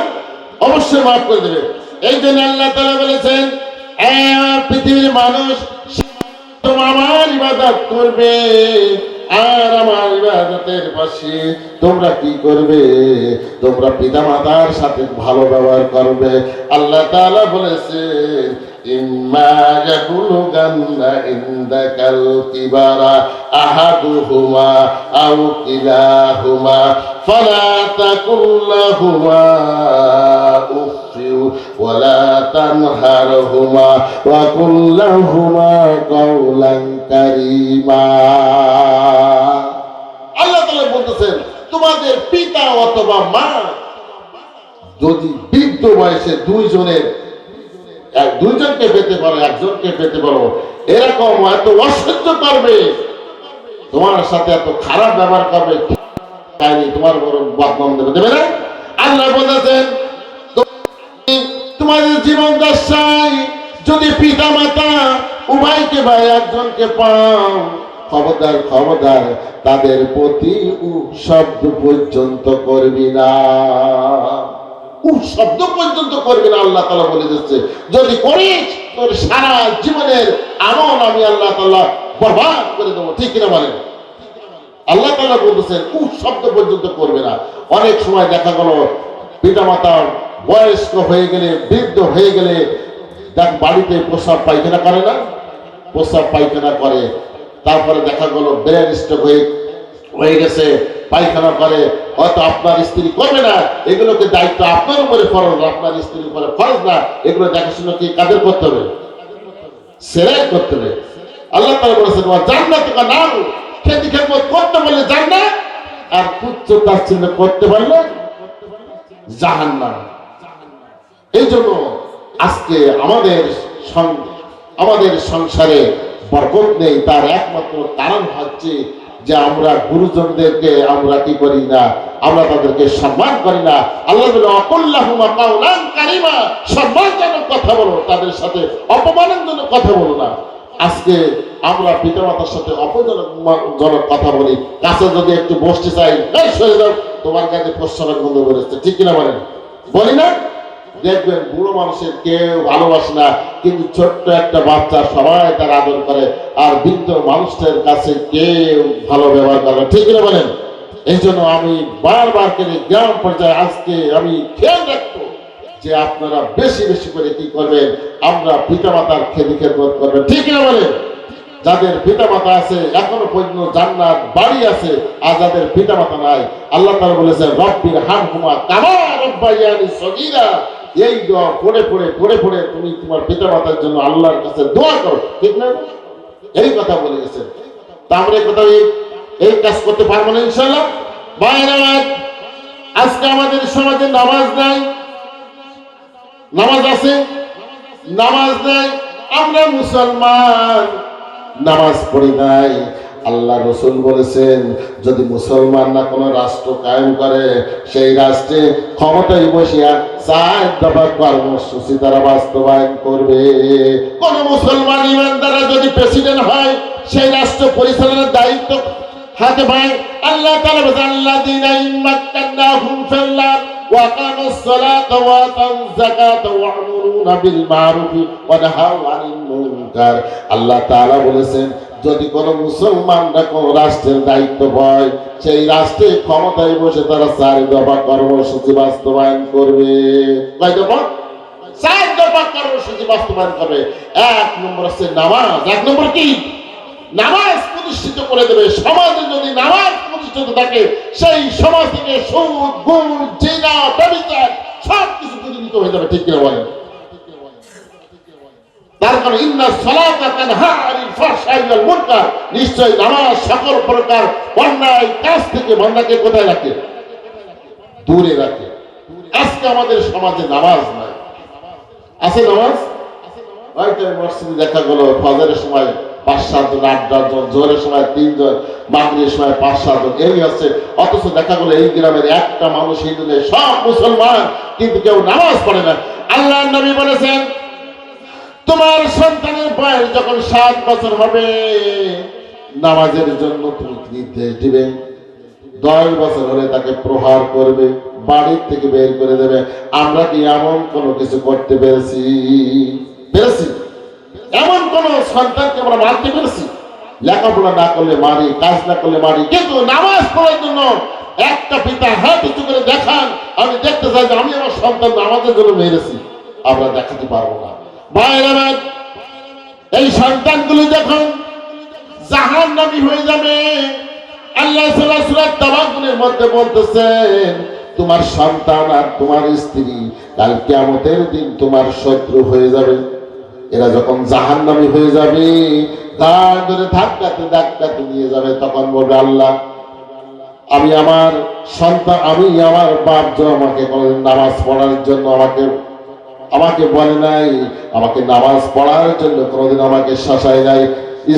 অবশ্যই মাফ করে দেবে। এই জন্য আল্লাহ তাআলা বলেছেন, পৃথিবীর মানুষ আমার ইবাদত করবে আর আমার ইবাদতের পাশে তোমরা কি করবে? তোমরা পিতা মাতার সাথে ভালো ব্যবহার করবে। আল্লাহ তাআলা বলেছেন, ইম্মা ইয়াবলুগান্না ইনদাকাল কিবারা আহাদুহুমা আও কিলাহুমা ফালা তাকুল লাহুমা উফফিউ ওয়ালা তানহারহুমা ওয়া কুল লাহুমা কাওলান কারীমা। আল্লাহ তাআলা বলতেছেন, তোমাদের পিতা অথবা মা যদি বৃদ্ধ বয়সে দুইজনকে পেতে পারো, একজনকে পেতে পারো, এরকম এত অসহ্য করবে, তোমার সাথে এত খারাপ ব্যবহার করবে, তোমার বড় বদনাম দেবে না? আল্লাহ বলেছেন, তোমাদের জীবন দশায় যদি পিতা মাতা উভয়কে বা একজনকে পাও, খবরদার খবরদার তাদের প্রতি শব্দ পর্যন্ত করবি না, শব্দ পর্যন্ত করবি না। আল্লাহ তাআলা বলে দিচ্ছে, যদি করিস তোর সারা জীবনের আমল আমি আল্লাহ তাআলা বরবাদ করে দেবো। ঠিক কিনা বলেন? আল্লাহ তাআলা বলতেছেন শব্দ পর্যন্ত করবে না। অনেক সময় দেখা গেল পিতামাতা বয়স্ক হয়ে গেলে, বৃদ্ধ হয়ে গেলে দেখ বাড়িতে প্রস্রাব পায়খানা করে না, প্রস্রাব পায়খানা করে, তারপরে দেখা গেল ব্রেন স্ট্রোক হয়ে গেছে, পায়খানা করে, হয়তো আপনার স্ত্রী করবে না, এগুলোকে দায়িত্ব আপনার উপরে ফরজ, আপনার স্ত্রীর উপরে ফরজ না, এগুলো দেখাশোনা কি কাদের করতে হবে? সেরাই করতে হবে। আল্লাহ তাআলা বলেছেন, জান্নাত কা নাম, খেদি খেদমত করতে বললে জান্নাত, আর তুচ্ছ তাচ্ছিল্য করতে পারলে জাহান্নাম। এই জন্য আজকে আমাদের সংসারে বরকত নেই, তার একমাত্র কারণ হচ্ছে যে আমরা গুরুজনদেরকে আমরা কি করি না, আমরা তাদেরকে সম্মান করি না। আল্লাহ বলে, অকুল্লাহুমা কাওলান কারীমা, সম্মানজনক কথা বলো, তাদের সাথে অপমানজনক কথা বলো না। আজকে আমরা পিতামাতার সাথে অপমানজনক কথা বলি, কাছে যদি একটু বসতে চাই, তোমার কাছে প্রস্রাবের গন্ধ বেরোচ্ছে, ঠিক কিনা বলেন? বলি না? দেখবেন বুড়ো মানুষের কেউ ভালোবাসে না, কিন্তু ছোট্ট একটা বাচ্চা সবাই তার আদর করে, আর বৃদ্ধ মানুষদের কাছে কেউ ভালো ব্যবহার করে, ঠিক কিনা বলেন? এই জন্য আমি বারবার করে গ্রাম পর্যায়ে আজকে আমি খেয়াল রাখবো যে আপনারা বেশি বেশি করে কি করবেন, আমরা পিতামাতার খেদমত করবেন, ঠিক কিনা বলেন? যাদের পিতামাতা আছে এখনো পর্যন্ত জান্নাত বাড়ি আছে, আর যাদের পিতামাতা নাই, আল্লাহ তাআলা বলেছেন, রব্বির হামহুমা কামা রাব্বায়ানি সগীরা। এই দোয়া পড়ে পড়ে পড়ে পড়ে তুমি তোমার পিতামাতার জন্য আল্লাহর কাছে দোয়া করো, ঠিক না? এই কথা বলে গেছেন। তা আমরা এই কাজ করতে পারবো না ইনশাআল্লাহ? ভাইরা, আজকে আমাদের সমাজে নামাজ নাই, নামাজ আছে, নামাজ নাই, আমরা মুসলমান, নামাজ পড়ি নাই। আল্লাহ রসুল বলেছেন, যদি মুসলমান না কোনো রাষ্ট্র কায়েম করে, সেই রাষ্ট্রে ক্ষমতায় বসিয়া 4 দফা কর্মসূচি তারা বাস্তবায়ন করবে। কোন মুসলমান ইমানদাররা যদি প্রেসিডেন্ট হয়, সেই রাষ্ট্র পরিচালনার দায়িত্ব হাতে পায়। আল্লাহ তাআলা বলেন, আল্লাযীনা ইম্মাক্কানাহুম ফিল আরদ ওয়া আকামুস সালাতা ওয়া আতাউয যাকাতা ওয়া আমরুনা বিল মারুফি ওয়া নাহাউ আনিল মুনকার। আল্লাহ তাআলা বলেছেন, যদি কোনো মুসলমানরা কোন রাষ্ট্রের দায়িত্ব পায়, সেই রাষ্ট্রে ক্ষমতায় বসে তারা 4 দফা কর্মসূচি বাস্তবায়ন করবে। কয় দফা? 4 দফা কর্মসূচি বাস্তবায়ন করবে। 1 নম্বর হচ্ছে নামাজ। 1 নম্বর কি? নামাজ প্রতিষ্ঠিত করে দেবে। সমাজে যদি নামাজ প্রতিষ্ঠিত থাকে, সেই সমাজ থেকে সুদ, ঘুষ, জিনা, ব্যভিচার সবকিছু প্রতিহত হয়ে যাবে, ঠিক কিনা বলেন? তার কারণ ইন্না সালাতা তানহা আনিল ফাহশাই ওয়াল মুনকার, নিশ্চয় নামাজ সকল প্রকার অন্যায় কাজ থেকে বান্দাকে কোথায় রাখে? দূরে রাখে। আজকে আমাদের সমাজে নামাজ নাই। আছে নামাজ? হয়তো মসজিদে দেখা গেল ফজরের সময় 5-7 জন, 8-10 জন, জোহরের সময় 3 জন, মাগরিবের সময় 5-7 জন, এই আছে। অথচ দেখা গেল এই গ্রামের একটা মানুষ হিন্দু নেই, সব মুসলমান, কিন্তু কেউ নামাজ পড়ে না। আল্লাহর নবী বলেছেন, তোমার সন্তানের বয়স যখন 7 বছর হবে নামাজের জন্য তুমি নির্দেশ দিবে। 10 বছর হলে তাকে প্রহার করবে, বাড়ির থেকে বের করে দেবে। আমরা কি এমন কোনো কিছু করতে পেরেছি? এমন কোন সন্তানকে আমরা মারতে পেরেছি? লেখাপড়া না করলে মারি, কাজ না করলে মারি, কিন্তু নামাজ পড়ার জন্য একটা পিতা হাত উঁচু করে দেখান, আমি দেখতে চাই যে আমি আমার সন্তান নামাজের জন্য মেরেছি। আমরা দেখাতে পারবো না। ভাইরা, এই সন্তানগুলো যখন জাহান্নামী হয়ে যাবে, আল্লাহ সূরা তাওয়াক্কুলের মধ্যে বলতেছেন, তোমার সন্তান আর তোমার স্ত্রী কাল কিয়ামতের দিন তোমার শত্রু হয়ে যাবে। এরা যখন জাহান্নামী হয়ে যাবে, তার ধরে ধাক্কাতে ধাক্কাতে নিয়ে যাবে, তখন বলবে, আল্লাহ, আমি আমার সন্তান, আমি আমার বাপ আমাকে কোনদিন নামাজ পড়ার জন্য আমাকে বলে নাই, আমাকে নামাজ পড়ার জন্য কোনোদিন আমাকে শাসায় নাই।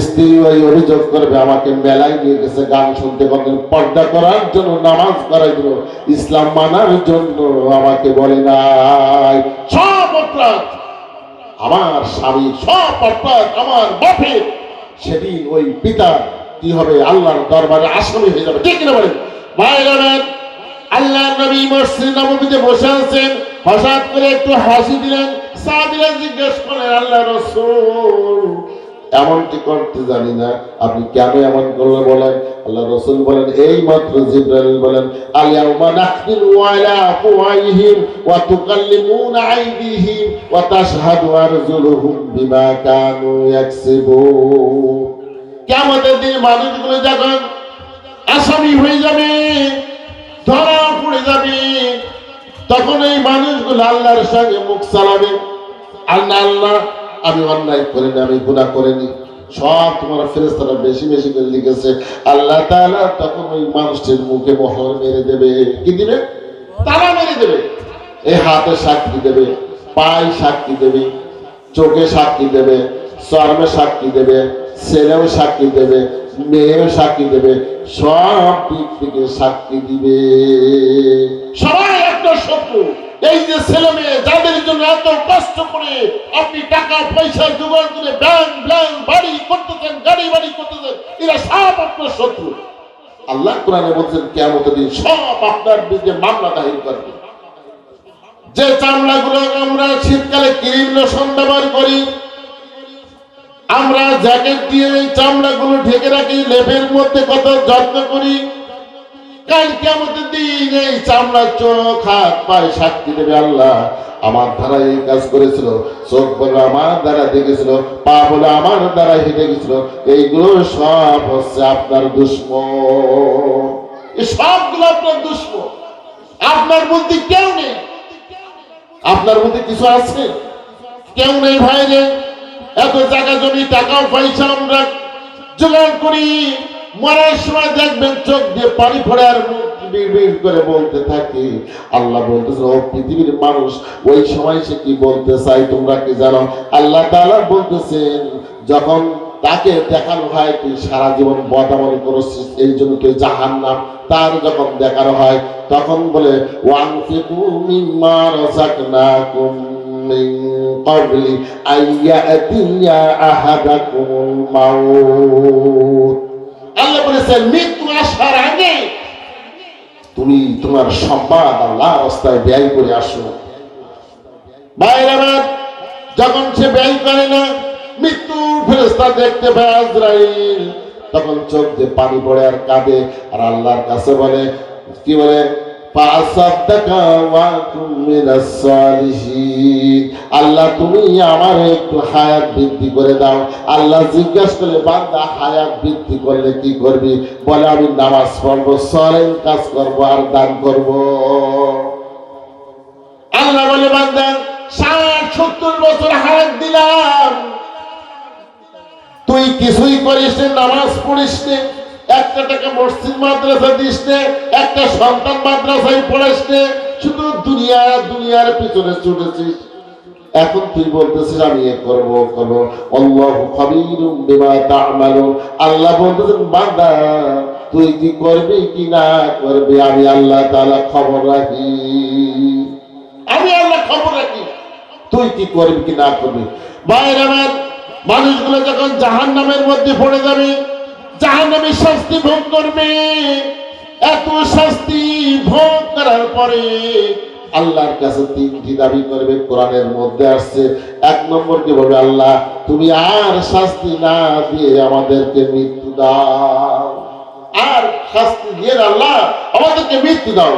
স্ত্রী ওই অভিযোগ করবে, আমাকে মেলায় নিয়ে গেছে গান শুনতে, কোনদিন পর্দা করার জন্য, নামাজ করার জন্য, ইসলাম মানার জন্য আমাকে বলে নাই। সব অপরাধ আমার স্বামী, সব অপরাধ আমার বাপের। সেদিন ওই পিতা কি হবে? আল্লাহর দরবারে আসামি হয়ে যাবে। ঠিক কিনা বলেন ভাইরা? আল্লাহ নবী মসজিদ নববীতে বসে আছেন, হঠাৎ করে একটু হাসি দিলেন। সাহাবীরা জিজ্ঞেস করলেন, আল্লাহ রাসূল, এমনটি করতে জানি না, আপনি কেন এমন করলেন? বলেন। আল্লাহ রাসূল বলেন, এই মাত্র জিবরাইল বলেন, আল-ইয়াওমা নাখতিমু আলা আফওয়াহিহিম ওয়া তুকাল্লিমুনা আইদিহিম ওয়া তাশহাদু আরজুলুহুম বিমা কানু ইয়াকসিবুন। কিয়ামতের দিন মানুষগুলো যখন আসামি হয়ে যাবে, ধরা পড়ে যাবে, তখন এই মানুষগুলো আল্লাহর সঙ্গে মুখ চালাবে, আল্লাহ, আমি অন্যায় করিনি, আমি গুনাহ করিনি, সব তোমার ফেরেশতারা বেশি বেশি করে লিখেছে। আল্লাহ তাআলা তখন ওই মানুষটির মুখে মোহর মেরে দেবে। কি দিবে? তালা মেরে দেবে। এই হাতে সাক্ষী দেবে, পায়ে সাক্ষী দেবে, চোখে সাক্ষী দেবে, চর্মে সাক্ষী দেবে, ছেলেও সাক্ষী দেবে, মেয়েও সাক্ষী দেবে, সব দিক থেকে সাক্ষী দিবে। সবাই একটা শত্রু। এই যে ছেলে মেয়ে যাদের জন্য এত কষ্ট করে আপনি টাকা পয়সা জোগাড় করে ব্যাংক বাড়ি করতেছেন, গাড়ি বাড়ি করতেছেন, এরা সব আপনার শত্রু। আল্লাহ কোরআনে বলছেন, কিয়ামতের দিন সব আপনার বিরুদ্ধে মামলা দায়ের করবে। যে চামড়াগুলো আমরা শীতকালে ক্রিম লোশন ব্যবহার করি, আমরা জ্যাকেট দিয়ে এই চামড়াগুলো ঢেকে রাখি, লেপের মধ্যে কত যত্ন করি, কাল কিয়ামতের দিন এই চামড়া চোখ হাত পায়ে সাক্ষী দেবে, আল্লাহ আমার দ্বারা এই কাজ করেছিল, চোখ বলে আমার দ্বারা দেখেছিল, পা বলে আমার দ্বারা হেঁটে গেছিল, এইগুলো সব হচ্ছে আপনার দুশ্মন। এই সবগুলো আপনার দুশ্মন। আপনার মধ্যে কেউ নেই। আপনার মধ্যে কিছু আছে? কেউ নেই ভাইরে। এত জায়গা জমি টাকা পয়সা আমরা জোগাড় করি, মরার সময় দেখবেন চোখ দিয়ে পানি পড়ে আর বিড় করে বলতে থাকে। আল্লাহ বলতেছে, ও পৃথিবীর মানুষ, ওই সময় সে কি বলতে চাই তোমরা কি জানো? আল্লাহ তাআলা বলতেছেন, যখন তাকে দেখানো হয় তুই সারা জীবন বদামল করেছিস, এই জন্য তুই জাহান্নাম, তার যখন দেখানো হয় তখন বলে, ওয়ানফিকু মিম্মা রাযাকনাকুম মিন ক্বাবলি আইয়াতিয়া আহাদাকুমুল মাউত। আল্লাহ বলেছেন, মৃত্যু আসার আগে তুমি তোমার সম্পদ আল্লাহর রাস্তায় ব্যয় করে আসো। ভাইরা, যখন সে ব্যয় করে না, মৃত্যুর ফেরেশতা দেখতে পায় আজরাইল, তখন চোখ দিয়ে পানি পড়ে আর কাঁদে, আর আল্লাহর কাছে বলে, কি বলে, আল্লাহ তুমি আমার একটু হায়াত বৃদ্ধি করে দাও। আল্লাহ জিজ্ঞাসা করলে, বান্দা হায়াত বৃদ্ধি করলে কি করবি? বলে, আমি নামাজ পড়বো, সলেন কাজ করবো, আর দান করবো। আল্লাহ বলে, বান্দা 60-70 বছর হায়াত দিলাম, তুই কিছুই করিস না, নামাজ পড়িস না, একটা টাকা মসজিদ মাদ্রাসা দিস না, একটা সন্তান মাদ্রাসায় পড়াস না, শুধু দুনিয়ার পিছনে ছুটেছিস, এখন তুই বলতেছিস আমি এ করবো করবো। আল্লাহু খাবীরুম বিমা তা'মালুন, আল্লাহ বলতেছেন বান্দা তুই কি করবি কি না করবি আমি আল্লাহ তাআলা খবর রাখি, আমি আল্লাহ খবর রাখি তুই কি করবি কি না করবি। ভাইরা আমার, মানুষগুলো যখন জাহান্নামের মধ্যে পড়ে যাবে, জাহান্নামের শাস্তি ভোগ করবে, এত শাস্তি ভোগ করার পরে আল্লাহর কাছে তিনটি দাবি করবে। কোরআনের মধ্যে আসছে, এক নম্বর কি বলবে, আল্লাহ তুমি আর শাস্তি না দিয়ে আমাদেরকে মৃত্যু দাও, আর শাস্তি দিয়ে আল্লাহ আমাদেরকে মৃত্যু দাও।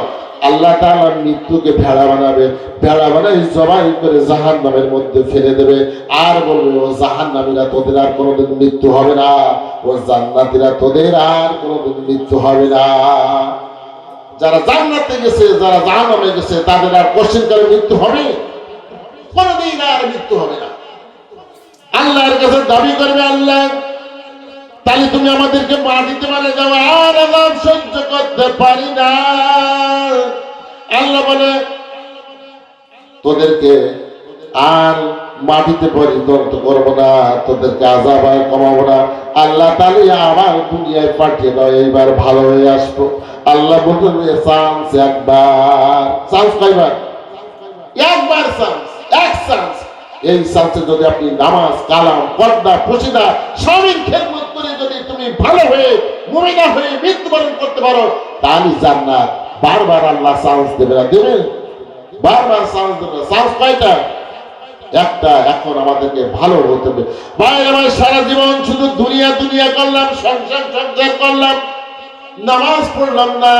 আল্লাহ তাআলা মৃত্যুকে ভেড়া বানাবে, ভেড়া বানাই জবাই করে জাহান্নামের মধ্যে ফেলে দেবে, আর বলবে ও জাহান্নামীরা তোদের আর কোনোদিন মৃত্যু হবে না, ও জান্নাতীরা তোদের আর কোনোদিন মৃত্যু হবে না। যারা জান্নাতে গেছে যারা জাহান্নামে গেছে তাদের আর কোশ্চেনকালে মৃত্যু হবে, কোনোদিন আর মৃত্যু হবে না। আল্লাহর কাছে দাবি করবে, আল্লাহ তাহলে তুমি আমাদেরকে মাটিতে মানে যাও, আর আযাব সহ্য করতে পারি না। আল্লাহ বলে তোদেরকে আর মাটিতে পরিণত করবো না, তোদেরকে আযাব আর কমাবো না। আল্লাহ তাহলে আবার দুনিয়ায় পাঠিয়ে দাও, এইবার ভালো হয়ে আসবো। আল্লাহ বলতেন চান্স একবার, চান্স কয়বার? একবার চান্স, এক চান্স। এই চান্সে যদি আপনি নামাজ কালাম পর্দা পশিদা স্বামীর খেদমত করে যদি তুমি ভালো হয়ে মুমিনা হয়ে মৃত্যুবরণ করতে পারো তাহলে জান্নাত। বারবার আল্লাহ চান্স দেবে না, দেবে বারবার চান্স দেবে না। চান্স কয়টা? একটা। এখন আমাদেরকে ভালো হতে হবে। ভাই আমার সারা জীবন শুধু দুনিয়া করলাম, সংসার করলাম, নামাজ পড়লাম না,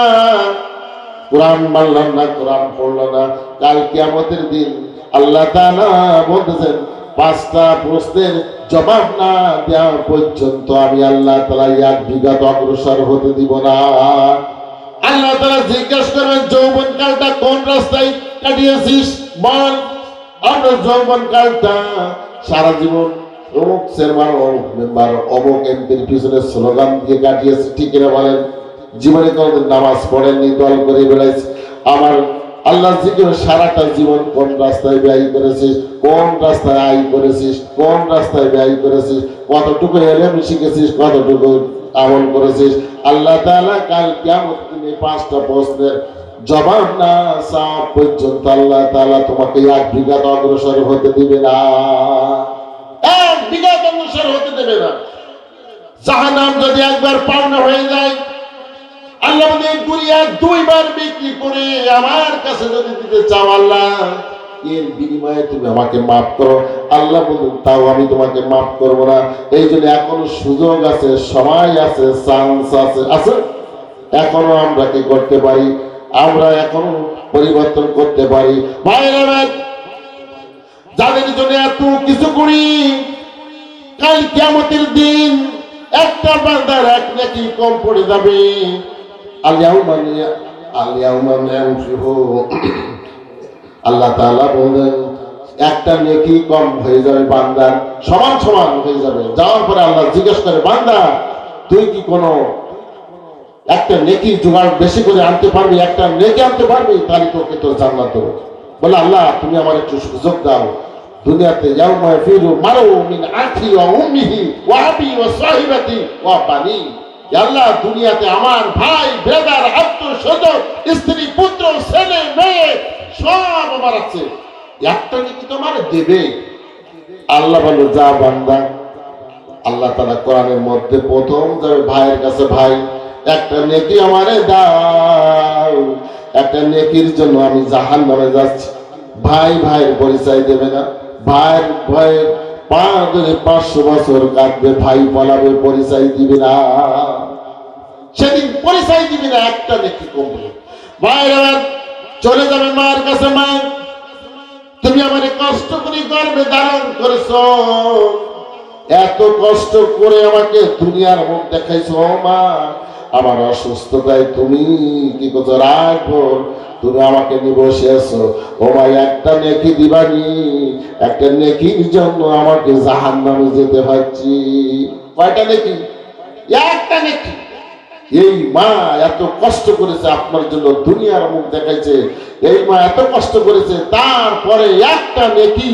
কোরআন মানলাম না, কোরআন পড়লাম না। কাল কিয়ামতের দিন আল্লাহ তাআলা বলতেছেন 5টা প্রশ্নের জবাব না দেওয়া পর্যন্ত আমি আল্লাহ তাআলা এক বিঘা অগ্রসর হতে দিব না। আল্লাহ তাআলা জিজ্ঞাসা করবেন যৌবন কালটা কোন রাস্তায় কাটিয়েছিস বল। আমরা যৌবন কালটা সারা জীবন অমুক চেয়ারম্যান অমুক মেম্বার অমুক এমপির পিছনে স্লোগান দিয়ে কাটিয়েছি, ঠিক কিনা বলেন? জীবনে কোনদিন নামাজ পড়েননি, দল করে বেড়াইছি। আমার আল্লাহ জিজ্ঞেস সারাটা জীবন কোন রাস্তায় ব্যয় করেছিস, কোন রাস্তায় আয় করেছিস, কোন রাস্তায় ব্যয় করেছিস, কতটুকু এলেম শিখেছিস, কতটুকু আমল করেছিস। আল্লাহ তাআলা কাল কিয়ামতের দিনে 5টা প্রশ্নের জবাব না চাওয়া পর্যন্ত আল্লাহ তাআলা তোমাকে এক বিঘা অগ্রসর হতে দিবে না, এক বিঘা অগ্রসর হতে দেবে না। জাহান্নাম যদি একবার পাওনা হয়ে যায়, আল্লাহ বলেন দুনিয়া 2 বার বিক্রি করে আমার কাছে যদি দিতে চাও আল্লাহ এর বিনিময়ে তুমি আমাকে মাফ করো। আল্লাহ বলেন তাও আমি তোমাকে মাফ করব না। এই জন্য এখনো সুযোগ আছে, সময় আছে, চান্স আছে, আছে এখনো আমরা কি করতে পারি, আমরা এখনো পরিবর্তন করতে পারি। ভাইরা যাদের জন্য এত কিছু করি, কাল কিয়ামতের দিন একটা বান্দার এক নেকি কম পড়ে যাবে। আল্লাহ তাআলা বলেন একটা নেকি কম হয়ে যাবে বান্দার, সমান সমান হয়ে যাবে। যাওয়ার পরে আল্লাহ জিজ্ঞেস করে বান্দা তুই কি কোনো একটা নেকি জোগাড় বেশি করে আনতে পারবি, একটা নেকি আনতে পারবি, তাহলে তোকে তোর জান্নাত দেবো। বলে আল্লাহ তুমি আমার একটু সুযোগ দাও। দুনিয়াতে ইয়াউমা ইয়াফিরু মারউ মিন আখি ওয়া উম্মিহি ওয়া আবি ওয়া সাহিবাতি ওয়া বানি। আল্লাহ দুনিয়াতে আমার ভাই ব্রাদার আত্মীয় স্বজন স্ত্রী পুত্র ছেলে মেয়ে সব আমার আছে, একটা নেকি তোমার দেবে। আল্লাহ বলে যা বান্দা। আল্লাহ তাআলা কোরআনের মধ্যে প্রথম যাবে ভাইয়ের কাছে, ভাই একটা নেকি আমারে দাও, একটা নেকির জন্য আমি জাহান্নামে যাচ্ছি। ভাই ভাইয়ের পরিচয় দেবে না, ভাইয়ের ভয়ে পা ধরে 500 বছর কাটবে, ভাই পালাবে, পরিচয় দিবে না, সেদিন পরিচয় দিবে না, একটা নেকি কমবে। ভাইরা চলে যাবে মার কাছে, মা তুমি আমারে কষ্ট করে গর্ভে ধারণ করেছো, এত কষ্ট করে আমাকে দুনিয়ার মুখ দেখাইছো, মা আমার অসুস্থতায় তুমি কি করছো, রাখবো তুমি আমাকে নিয়ে বসে আছো, ও মা একটা নেকি দিবানি, একটা নেকির জন্য আমাকে জাহান্নামে যেতে হচ্ছে। কয়টা নেকি? একটা নেকি, এই মা এত কষ্ট করেছে আপনার জন্য, দুনিয়ার মুখ দেখাইছে, এই মা এত কষ্ট করেছে, তারপরে একটা নেকি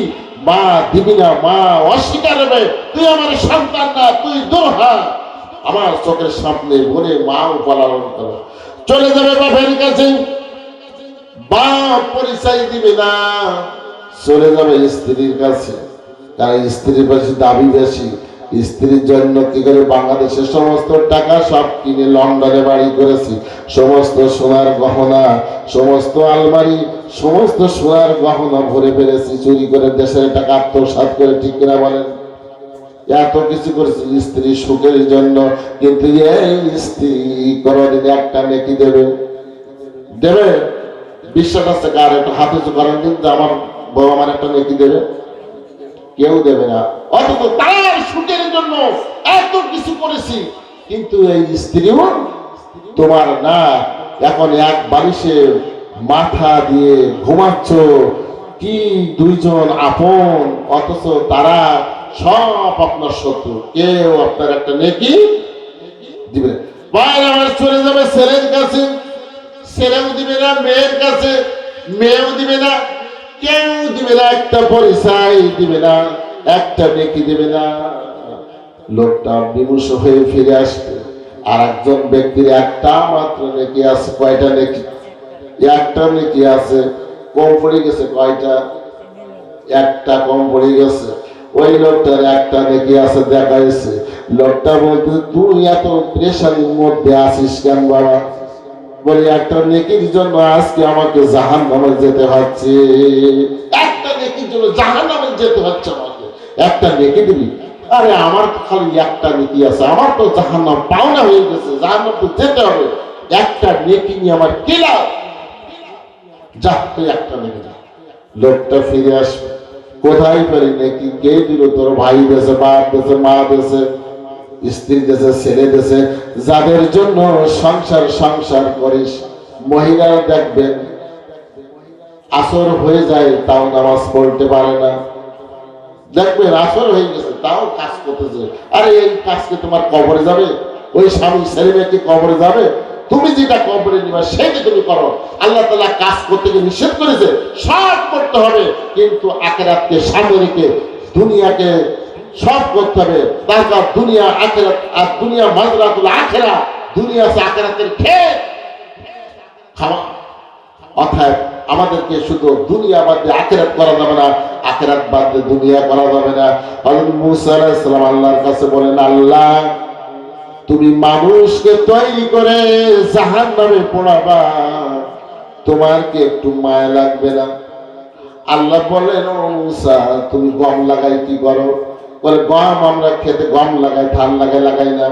মা দিবি না, মা অস্বীকার হবে, তুই আমার সন্তান না, তুই দোহা, আমার চোখের সামনে বলে মাও পালন করো, চলে যাবে বাপের কাছে, বাপ পরিচয় দিবে না, চলে যাবে স্ত্রীর কাছে, কারণ স্ত্রীর কাছে দাবি বেশি। স্ত্রীর জন্য কি করে বাংলাদেশের সমস্ত টাকা সব কিনে লন্ডনে বাড়ি করেছি, সমস্ত সোনার গহনা, সমস্ত আলমারি, সমস্ত সোনার গহনা ভরে ফেলেছি, চুরি করে দেশের টাকা আত্মসাৎ করে, ঠিক কিনা বলেন? এত কিছু করেছি স্ত্রী সুখের জন্য, কিন্তু এই স্ত্রী কোনদিন একটা নেকি দেবে? দেবে? বিশ্বাস আছে কার? একটু হাত উঁচু করেন দিন যে আমার বউ আমার একটা নেকি দেবে। কেউ দেবে না। অথচ তার সুখের জন্য এত কিছু করেছি, কিন্তু এই স্ত্রীও তোমার না। এখন এক বালিশে মাথা দিয়ে ঘুমাচ্ছ, কি দুইজন আপন, অথচ তারা সব আপনার শত্রু, কেউ আপনার একটা নেকি দিবে না। ভাই আমার চলে যাবে ছেলের কাছে, ছেলেও দিবে না, মেয়ের কাছে মেয়েও দিবে না, কেউ দিবে না, একটা পরিচয় দিবে না, একটা নেকি দিবে না। লোকটা বিমুষ হয়ে ফিরে আসবে, আর একজন ব্যক্তির একটা মাত্র নেকি আছে। কয়টা নেকি? একটা নেকি আছে, কম পড়ে গেছে। কয়টা? একটা কম পড়ে গেছে। ওই লোকটার একটা নেকি আছে, দেখাইছে। লোকটা বলতে, তুই এত প্রেশারের মধ্যে আছিস কেন বাবা? বলি, একটা নেকির জন্য আজকে আমাকে জাহান্নামে যেতে হচ্ছে, একটা নেকির জন্য জাহান্নামে যেতে হচ্ছে আমাকে, একটা নেকি দিবি? আরে আমার তো খালি একটা নেকি আছে, আমার তো জাহান্নাম পাওনা হয়ে গেছে, জাহান্নাম তো যেতে হবে, একটা নেকি নিয়ে আমার কি লাভ? যা, তুই একটা নেকি দে। লোকটা ফিরে আসবে, কোথায় পারি নেকি? কে দিল? তোর ভাই দেশে, বাপ দেশে, মা দেশে, স্ত্রী দেশে, ছেলে দেশে, যাদের জন্য সংসার সংসার করিস। মহিলারা দেখবেন আসর হয়ে যায় তাও নামাজ পড়তে পারে না, দেখবেন আসর হয়ে গেছে তাও কাজ করতেছে। আরে এই কাজকে তোমার কবরে যাবে? ওই স্বামী ছেলে মেয়েকে কবরে যাবে? তুমি যেটা কবরে নিবা সেটা তুমি করো। আল্লাহ তাআলা কাজ করতে গিয়ে নিষেধ করেছে, সব করতে হবে, কিন্তু আখিরাতকে সামনে রেখে দুনিয়াকে সব করতে হবে। তারপর দুনিয়া আখিরাত, আর দুনিয়া মাজরাতুল আখিরা, দুনিয়া আছে আখিরাতের ক্ষেত খাওয়া। অর্থাৎ আমাদেরকে শুধু দুনিয়া বাদ দিয়ে আখিরাত করা যাবে না, আখিরাত বাদ দিয়ে দুনিয়া করা যাবে না। হযরত মুসা আলাইহিস সালাম আল্লাহর কাছে বলেন, আল্লাহ তুমি মানুষকে তৈরি করে জাহান্নামে পোড়াবা, তোমার কি একটু মায়া লাগবে না? আল্লাহ বলেন, ও মুসা তুমি গম লাগাই কি করো? বলে, গম আমরা খেতে গম লাগাই, ধান লাগাই না।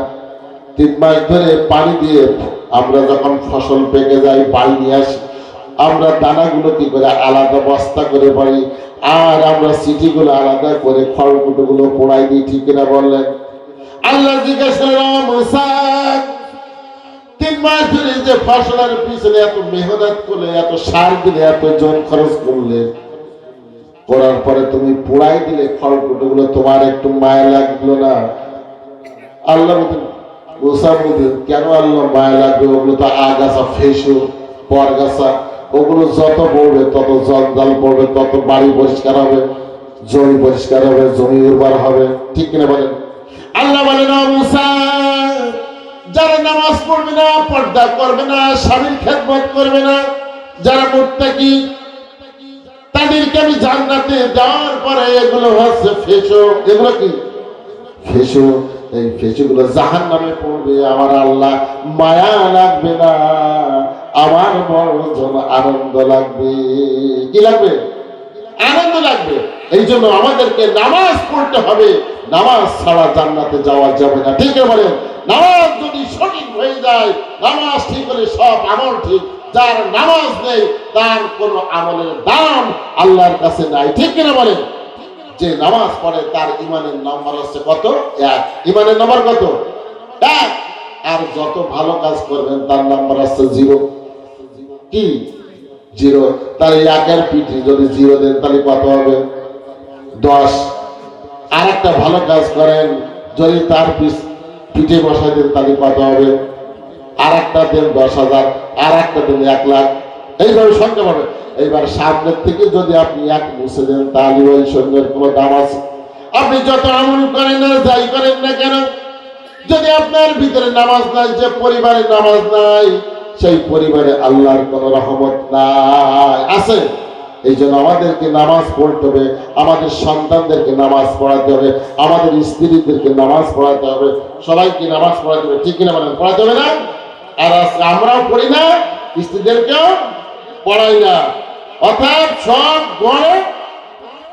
3 মাস ধরে পানি দিয়ে আমরা যখন ফসল পেকে যায় বাড়ি নিয়ে আসি, আমরা দানাগুলো কি করে আলাদা বস্তা করে পাই, আর আমরা সিটিগুলো আলাদা করে খড়কুটোগুলো পোড়াই দিই, ঠিক কিনা বললেন? আল্লাহ জিজ্ঞাসা করলেন, মুসা 3 মাস ধরে যে ফসলের পিছনে এত মেহনত করলে, এত সার দিলে, এত জন খরচ করলে, করার পরে তুমি পোড়াই দিলে খড়কুটোগুলো, তোমার একটু মায়া লাগলো না? আল্লাহ বলতেন, মুসা বলতেন, কেন আল্লাহ মায়া লাগবে? ওগুলো তো আগাছা, ফেসু, পরগাছা, ওগুলো যত পড়বে তত জঞ্জাল পড়বে, তত বাড়ি পরিষ্কার হবে, জমি পরিষ্কার হবে, জমি উর্বর হবে, ঠিক কিনা বলেন? আল্লাহ বলেন, মুসা যারা নামাজ পড়বে না, পর্দা করবে না, স্বামীর খেদমত করবে না, যারা মুত্তাকি, তাদেরকে আমি জান্নাতে দেওয়ার পরে এগুলো হচ্ছে ফেসু। এগুলো কি? ফেসু। এই ফেসুগুলো জাহান্নামে পড়বে, আমার আল্লাহ মায়া লাগবে না, আমার বড়জন আনন্দ লাগবে। কি লাগবে? আনন্দ লাগবে। এই জন্য আমাদেরকে নামাজ পড়তে হবে, নামাজ ছাড়া জান্নাতে যাওয়া যাবে না, ঠিক বলেন? নামাজ যদি সঠিক হয়ে যায়, নামাজ ঠিক হলে সব আমল ঠিক। যার নামাজ নেই তার কোনো আমলের দাম আল্লাহর কাছে নাই, ঠিক কিনা বলেন? যে নামাজ পড়ে তার ইমানের নাম্বার হচ্ছে কত? 1। ইমানের নাম্বার কত? 1। আর যত ভালো কাজ করবেন তার নাম্বার হচ্ছে 0। কি? 0। তাহলে 1-এর পিঠে যদি 0 দেন তাহলে কত হবে? 10। আর একটা ভালো কাজ করেন, যদি তার পিঠে বসাই দেন তাহলে কত হবে? আর একটা দেন 10,000, আর একটা দেন 1,00,000, এইভাবে সংখ্যা পাবে। এইবার সামনের থেকে যদি আপনি এক মুছে দেন তাহলে ওই সৈন্যের কোনো দাম আছে? আপনি যত আমল করেন না, যাই করেন না কেন, যদি আপনার ভিতরে নামাজ নাই, যে পরিবারে নামাজ নাই, সেই পরিবারে আল্লাহর কোনো রহমত নাই। আছে? এই জন্য আমাদেরকে নামাজ পড়তে হবে, আমাদের সন্তানদেরকে নামাজ পড়াতে হবে, আমাদের স্ত্রীদেরকে নামাজ পড়াতে হবে, সবাইকে নামাজ পড়াতে হবে। ঠিক কিনা বলেন? পড়াতে হবে না? আর আমরাও পড়ি না, স্ত্রীদেরকেও পড়াই না। অর্থাৎ সব গড়ে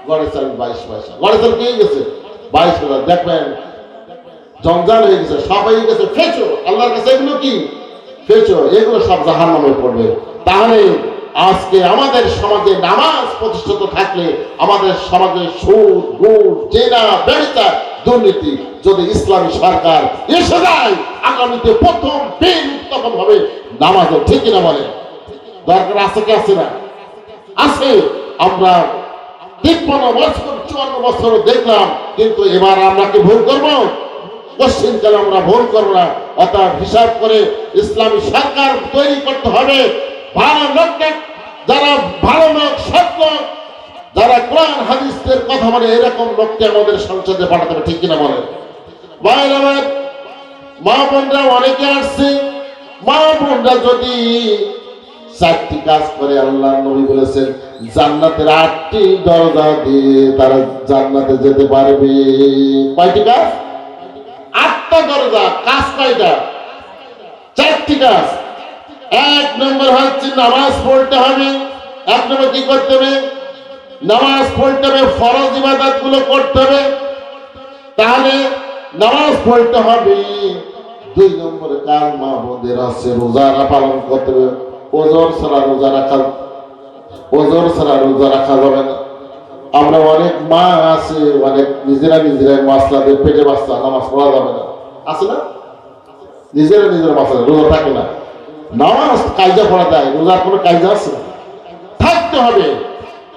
গড়ে চাল 22 পয়সা, গড়ে চাল কে গেছে 22 পয়সা। দেখবেন জঞ্জাল হয়ে গেছে, সব হয়ে গেছে ফেঁচো। আল্লাহর কাছে এগুলো কি ফেঁচো, এগুলো সব জাহান্নামে পড়বে। তাহলে আজকে আমাদের সমাজে নামাজ প্রতিষ্ঠিত থাকলে আমাদের সমাজে সুদ, ঘুষ, জেনা, ব্যভিচার, দুর্নীতি যদি ইসলামী সরকার এসে যায়, আগামীতে প্রথম বিল উত্থাপন হবে নামাজের। ঠিক কিনা বলেন? দরকার আছে কি আছে না? আছে। আমরা 53 বছর 54 বছর দেখলাম, কিন্তু এবার আমরা কি ভুল করবো? পশ্চিমকালে আমরা ভুল করবো না। অর্থাৎ হিসাব করে ইসলামী সরকার তৈরি করতে হবে। ভালো লোককে, যারা ভালো লোক, সৎ লোক, যারা কোরআন হাদিসের কথা বলে, এরকম লোককে আমাদের সংসদে পাঠাতে হবে। ঠিক কিনা বলেন? ভাইরা আমার, মা বোনরা অনেকে আসছে, মা বোনরা যদি 4টি কাজ করে, আল্লাহ নবী বলেছেন জান্নাতের 8টি দরজা দিয়ে তারা জান্নাতে যেতে পারবে। কয়টি কাজ? 8টা দরজা। কাজ কয়টা? 4টি কাজ। 1 নম্বর হচ্ছে নামাজ পড়তে হবে। 1 নম্বর কি করতে হবে? নামাজ পড়তে হবে, ফরজ ইবাদত গুলো করতে হবে। তাহলে নামাজ পড়তে হবে। 2 নম্বরে কাজ মা বোনদের আছে, রোজা পালন করতে হবে। ওজোর ছাড়া রোজা রাখা যাবে না। আমরা অনেক মা আছে, অনেক নিজেরা মাসলাদের পেটে বাচ্চা, নামাজ পড়া যাবে না। আছে না? নিজেরা মাসলা, রোজা থাকে না। নামাজ কায়দা পড়া দেয়, রোজার কোনো কায়দা আছে? থাকতে হবে।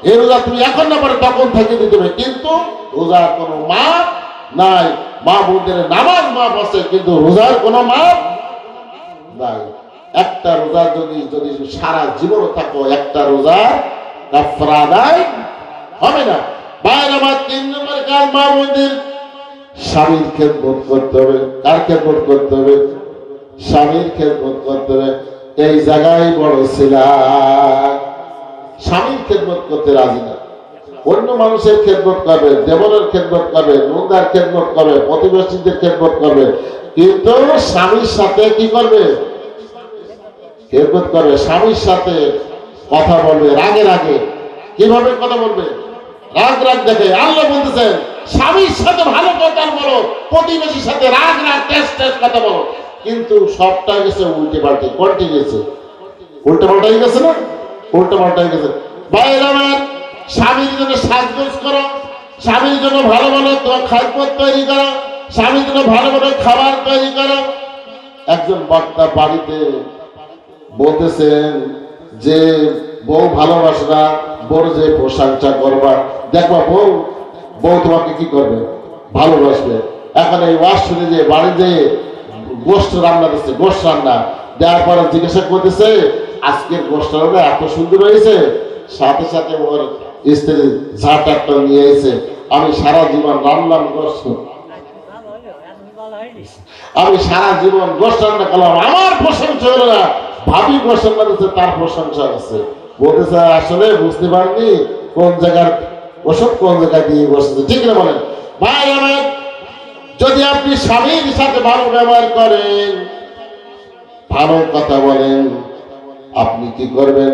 এই রোজা তুমি এখন না পারে তখন থেকে দিতে হবে, কিন্তু রোজার কোনো মাপ নাই। মা বোনদের নামাজ মাপ আছে, কিন্তু রোজার কোনো মাপ নাই। একটা রোজা যদি সারা জীবন থাকো, একটা রোজা কাফারা আদায় হবে না। বাইরে আমার 3 নম্বর কাজ মা বোনদের স্বামীর খেদমত করতে হবে। কার খেদমত করতে হবে? স্বামীর খেদমত করতে হবে। এই জায়গায় বড় ছিলাম, স্বামীর খেদমত করতে রাজি না। অন্য মানুষের খেদমত করবে, দেবরের খেদমত করবে, নন্দার খেদমত করবে, প্রতিবেশীদের খেদমত করবে, কিন্তু স্বামীর সাথে কি করবে? খেদমত করবে। স্বামীর সাথে কথা বলবে রাগে। কিভাবে কথা বলবে? রাগ দেখে। আল্লাহ বলতেছেন স্বামীর সাথে ভালো কথা বলো, প্রতিবেশীর সাথে রাগ টেস্ট কথা বলো। কিন্তু সবটা গেছে উল্টে পাল্টে, কোনটি গেছে? উল্টে পাল্টাই গেছে না? উল্টে পাল্টাই গেছে। ভাইরা আমার, স্বামীর জন্য সাজগোজ করো, স্বামীর জন্য ভালো খাদ্য তৈরি করো, স্বামীর জন্য ভালো খাবার তৈরি করো। একজন বক্তা বাড়িতে বলতেছেন যে বউ ভালোবাসে না, বউ যে প্রশংসা করবা, দেখবা বউ তোমাকে কি করবে? ভালোবাসবে। এখন এই ওয়াজ শুনে যে বাড়ি যেয়ে গোষ্ঠ রান্না দিচ্ছে, গোষ্ঠ রান্না দেওয়ার পরে জিজ্ঞাসা করতেছে আজকের গোষ্ঠ রান্না এত সুন্দর হয়েছে, সাথে সাথে ওর স্ত্রী ঝাঁট একটা নিয়ে এসে, আমি সারা জীবন রান্নাম গোষ্ঠ, আমি সারা জীবন গোষ্ঠ রান্না করলাম, আমার প্রশংসা হলো না, ভাবি প্রশংসা দিচ্ছে, তার প্রশংসা আছে। বলতেছে আসলে বুঝতে পারিনি কোন জায়গার ওষুধ কোন জায়গায় দিয়ে বসেছে। ঠিক না বলেন? ভাই আমার, যদি আপনি স্বামীর সাথে ভালো ব্যবহার করেন, ভালো কথা বলেন, আপনি কি করবেন?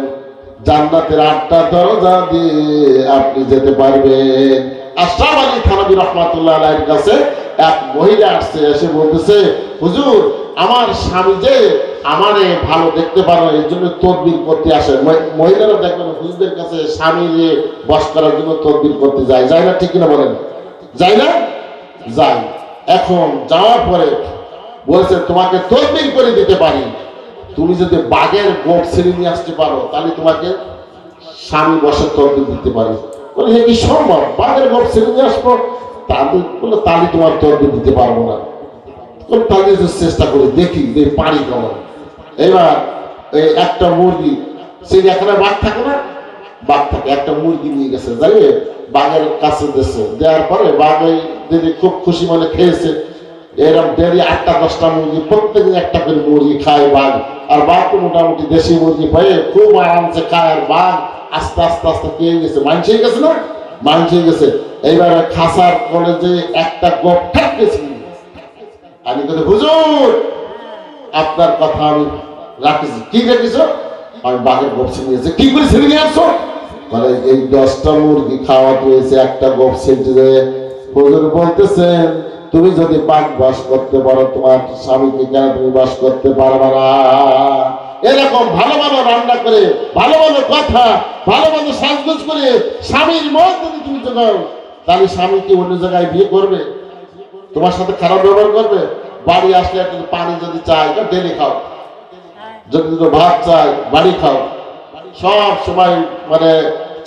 জান্নাতের 8টা দরজা দিয়ে আপনি যেতে পারবেন। আশরাফ আলী থানভী রাহমাতুল্লাহ আলাইহির কাছে এক মহিলা আসছে, এসে বলতেছে হুজুর, আমার স্বামী যে আমারে ভালো দেখতে পারে এই জন্য তদবির করতে আসে। মহিলারা দেখবেন হুজুরদের কাছে স্বামী বশ করার জন্য তদবির করতে যায় না? ঠিক কিনা বলেন? যায় না? যায়। এখন যাওয়ার পরে বলছে তোমাকে তদবির করে দিতে পারি, তুমি যদি বাঘের গোপ ছিঁড়ে নিয়ে আসতে পারো তাহলে তোমাকে স্বামী বসে তদবির দিতে পারি। বলে হে কি সম্ভব? বাঘের গোপ ছিঁড়ে নিয়ে আসবো? তাহলে তোমার তদবির দিতে পারবো না। তাহলে চেষ্টা করে দেখি যে পারি কেমন। এবার এই একটা মুরগি, চিড়িয়াখানায় বাঘ থাকে না, বাঘ থাকে, একটা মুরগি নিয়ে গেছে, যাই বাঘের কাছে দিচ্ছে, দেওয়ার পরে বাঘ ওই দিদি খুব খুশি মনে খেয়েছে। এরকম দেরি 8টা-10টা মুরগি, প্রত্যেকদিন একটা করে মুরগি খায় বাঘ। আর বাঘ তো মোটামুটি দেশি মুরগি পেয়ে খুব আরামসে খায়। আর বাঘ আস্তে আস্তে আস্তে পেয়ে গেছে, মানুষ হয়ে গেছে না, মানুষ হয়ে গেছে। এইবার খাসার করে যে একটা গোপ ঠেকেছি, আমি কথা হুজুর আপনার কথা আমি রাখেছি। কি রেখেছ? আমি বাঘের গোপ ছিনিয়েছি। কি করে ছিনে নিয়ে আসছো? মানে এই 10টা মুরগি খাওয়া হয়েছে, একটা গোপ ছিনতে। হুজুর বলতেছেন তুমি যদি বাঘ বাস করতে পারো, তোমার স্বামীকে কেন তুমি বাস করতে পারবে না? এরকম ভালো ভালো রান্না করে, ভালো ভালো কথা, ভালো ভালো সাজগোজ করে স্বামীর মন যদি তুমি জোগাও, তাহলে স্বামী কি অন্য জায়গায় বিয়ে করবে? তোমার সাথে খারাপ ব্যবহার করবে? বাড়ি আসলে একটু পানি যদি চাই ডেলি খাও, যদি দুটো ভাত চাই বাড়ি খাও, সব সময় মানে